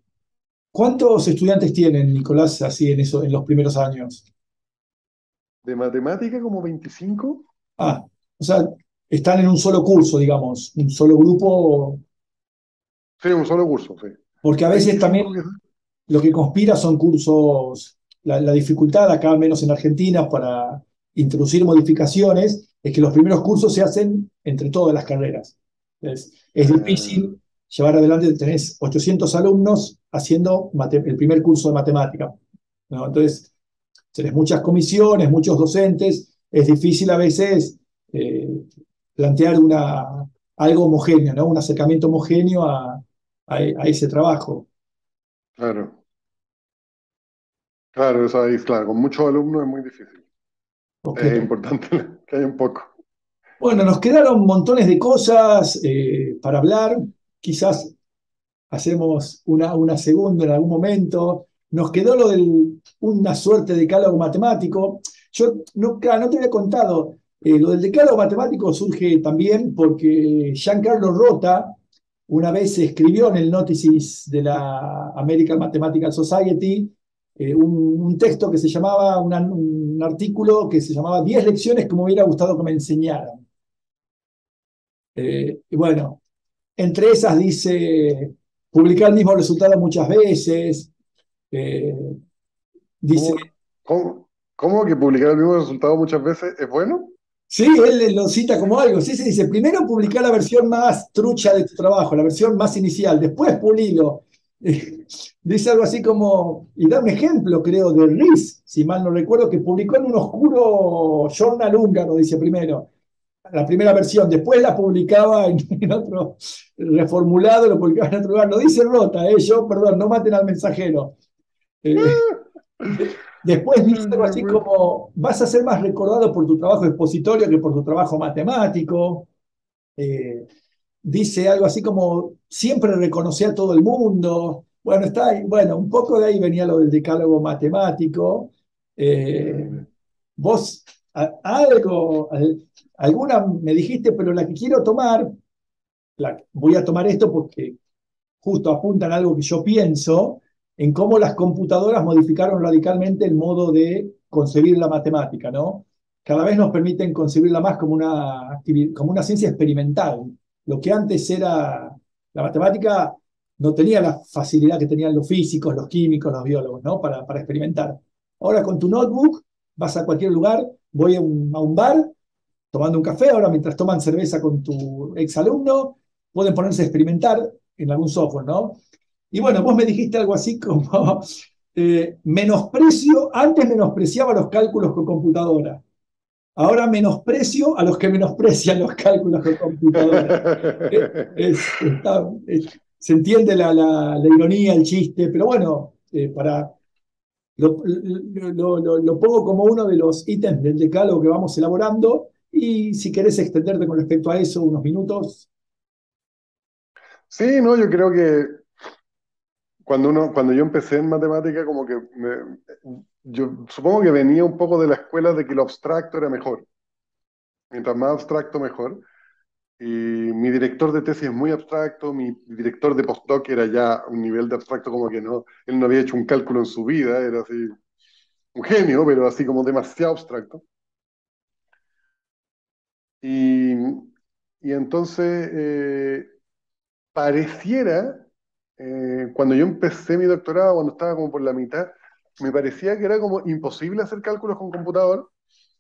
¿Cuántos estudiantes tienen, Nicolás, así en eso, en los primeros años?
De matemática como 25.
O sea, están en un solo curso, digamos, un solo grupo,
Sí, un solo curso, sí.
porque a veces también
25 quizás.
lo que conspira son cursos, la dificultad acá, al menos en Argentina, para introducir modificaciones, es que los primeros cursos se hacen entre todas las carreras. Es
Ah,
difícil llevar adelante, tenés 800 alumnos haciendo el primer curso de matemática, ¿no? Entonces, tenés muchas comisiones, muchos docentes, es difícil a veces eh, plantear algo homogéneo, ¿no? Un acercamiento homogéneo a ese trabajo.
claro, claro, eso ahí, claro, con muchos alumnos es muy difícil.
Ok.
Es importante que haya un poco.
Bueno, nos quedaron montones de cosas para hablar. Quizás hacemos una segunda en algún momento. Nos quedó una suerte de decálogo matemático. Yo no te había contado, lo del decálogo matemático surge también porque Giancarlo Rota una vez escribió en el Notices de la American Mathematical Society un texto que se llamaba, un artículo que se llamaba 10 lecciones que me hubiera gustado que me enseñaran. Y bueno, entre esas dice publicar el mismo resultado muchas veces. eh, dice,
¿Cómo, cómo que publicar el mismo resultado muchas veces es bueno?
sí, él lo cita como algo. Sí, sí, dice, primero publicar la versión más trucha de tu trabajo, la versión más inicial, después pulilo. Dice algo así como, y da un ejemplo, creo, de Riz, si mal no recuerdo, que publicó en un oscuro journal húngaro, dice primero, la primera versión, después la publicaba en otro reformulado, lo publicaba en otro lugar. Lo dice Rota, yo, perdón, no maten al mensajero. Eh, Después dice algo así como, vas a ser más recordado por tu trabajo expositorio que por tu trabajo matemático. eh, dice algo así como, siempre reconocí a todo el mundo. Bueno, bueno, un poco de ahí venía lo del decálogo matemático. Eh, vos, alguna me dijiste, pero la que quiero tomar, voy a tomar esto porque justo apuntan a algo que yo pienso, en cómo las computadoras modificaron radicalmente el modo de concebir la matemática, ¿no? Cada vez nos permiten concebirla más como una ciencia experimental. Lo que antes era la matemática no tenía la facilidad que tenían los físicos, los químicos, los biólogos, ¿no? Para experimentar. Ahora con tu notebook vas a cualquier lugar, voy a un bar, tomando un café, ahora mientras toman cerveza con tu exalumno, pueden ponerse a experimentar en algún software, ¿no? Y bueno, vos me dijiste algo así como, antes menospreciaba los cálculos con computadora, ahora menosprecio a los que menosprecian los cálculos con computadora. Se entiende la ironía, el chiste, pero bueno, lo pongo como uno de los ítems del decálogo que vamos elaborando y si querés extenderte con respecto a eso unos minutos.
Sí, no, yo creo que cuando yo empecé en matemática, como que yo supongo que venía un poco de la escuela de que lo abstracto era mejor. Mientras más abstracto, mejor. Y mi director de tesis es muy abstracto, mi director de postdoc era ya un nivel de abstracto como que no, él no había hecho un cálculo en su vida, era así, un genio, pero así como demasiado abstracto. Y, y entonces pareciera, cuando yo empecé mi doctorado, cuando estaba como por la mitad, me parecía que era como imposible hacer cálculos con computador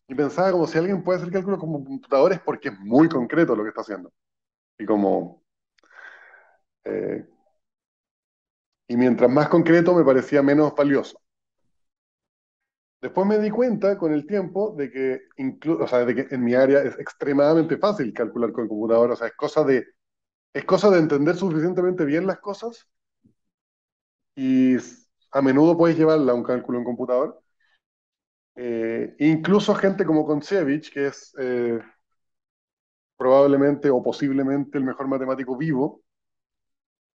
y pensaba como si alguien puede hacer cálculos con computador es porque es muy concreto lo que está haciendo. Y como... eh, y mientras más concreto me parecía menos valioso. Después me di cuenta con el tiempo de que, o sea, de que en mi área es extremadamente fácil calcular con computador, o sea, es cosa de entender suficientemente bien las cosas y a menudo puedes llevarla a un cálculo en computador. Incluso gente como Kontsevich, que es probablemente o posiblemente el mejor matemático vivo.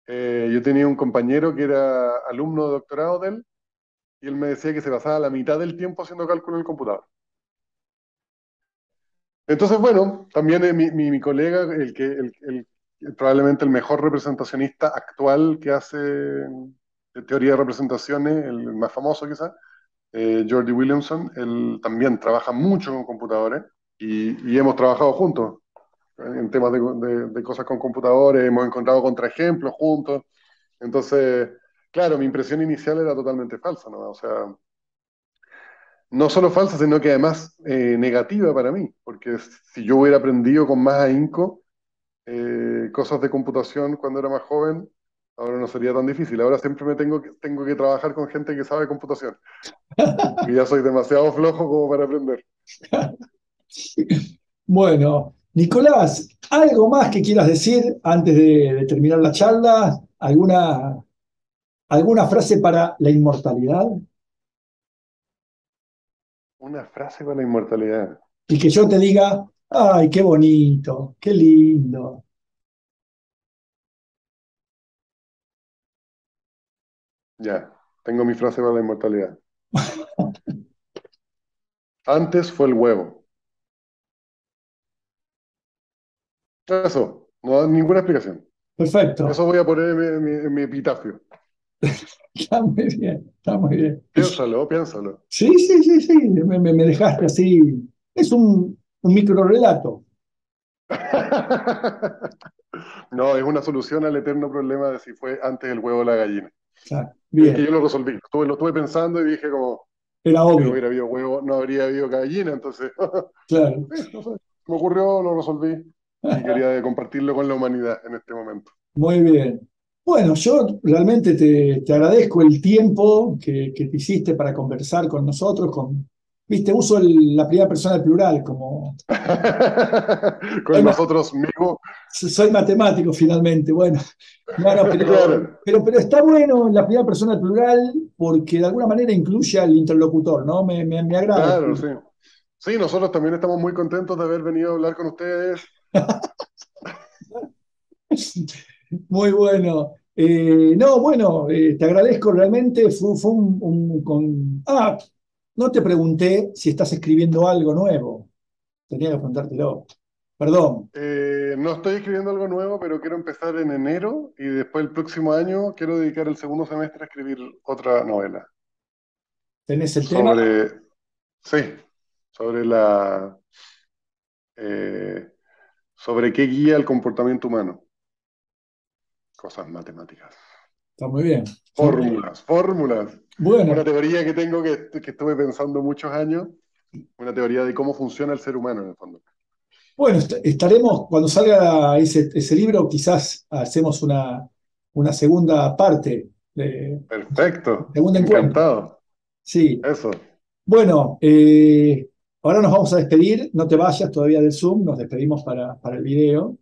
Yo tenía un compañero que era alumno de doctorado de él y él me decía que se pasaba la mitad del tiempo haciendo cálculo en el computador. Entonces, bueno, también mi colega, probablemente el mejor representacionista actual que hace teoría de representaciones, el más famoso quizás, Jordi Williamson, él también trabaja mucho con computadores y hemos trabajado juntos en temas de cosas con computadores, hemos encontrado contraejemplos juntos. Entonces, claro, mi impresión inicial era totalmente falsa, ¿no? O sea, no solo falsa, sino que además negativa para mí, porque si yo hubiera aprendido con más ahínco cosas de computación cuando era más joven, ahora no sería tan difícil. Ahora siempre tengo que trabajar con gente que sabe computación, porque ya soy demasiado flojo como para aprender.
Bueno, Nicolás, ¿algo más que quieras decir antes de terminar la charla? ¿Alguna frase para la inmortalidad?
Una frase para la inmortalidad.
Y que yo te diga, ay, qué bonito, qué lindo.
Ya, tengo mi frase para la inmortalidad. Antes fue el huevo. Eso, no da ninguna explicación. Eso
Perfecto.
voy a poner en mi epitafio.
Está muy bien, está muy bien.
Piénsalo, piénsalo.
Sí, sí, sí, sí, me dejaste así. Es un micro relato.
No, es una solución al eterno problema de si fue antes el huevo o la gallina.
Claro,
Es que
bien,
yo lo resolví. Lo estuve pensando y dije como,
era
si no
obvio,
hubiera habido huevo, no habría habido gallina. Entonces,
claro.
no sé, me ocurrió, lo resolví y quería compartirlo con la humanidad en este momento.
Muy bien. Bueno, yo realmente te agradezco el tiempo que te hiciste para conversar con nosotros. Viste, uso la primera persona del plural, como
Con
soy, ma-
nosotros mismos,
soy matemático finalmente. Bueno, no, no,
claro,
pero está bueno la primera persona del plural porque de alguna manera incluye al interlocutor, ¿no? Me agrada.
claro, sí. Sí, nosotros también estamos muy contentos de haber venido a hablar con ustedes.
Muy bueno. No, bueno, te agradezco realmente. Fue no te pregunté si estás escribiendo algo nuevo. Tenía que preguntártelo. Perdón,
No estoy escribiendo algo nuevo, pero quiero empezar en enero y después el próximo año quiero dedicar el segundo semestre a escribir otra novela
¿tenés el tema?
sobre, sí, sobre eh, sobre qué guía el comportamiento humano. Cosas matemáticas.
Está muy bien. Está muy bien.
Fórmulas, fórmulas. Una
Bueno,
teoría que tengo que estuve pensando muchos años, una teoría de cómo funciona el ser humano en el fondo.
bueno, estaremos, cuando salga ese libro, quizás hacemos una segunda parte,
Perfecto,
segundo encuentro.
encantado.
Sí.
Eso,
Bueno, ahora nos vamos a despedir. No te vayas todavía del Zoom, nos despedimos para el video.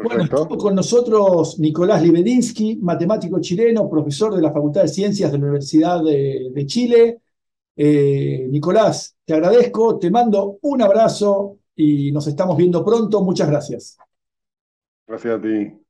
Bueno, estuvo
perfecto.
con nosotros Nicolás Libedinsky, matemático chileno, profesor de la Facultad de Ciencias de la Universidad de Chile. Nicolás, te agradezco, te mando un abrazo y nos estamos viendo pronto. Muchas gracias.
Gracias a ti.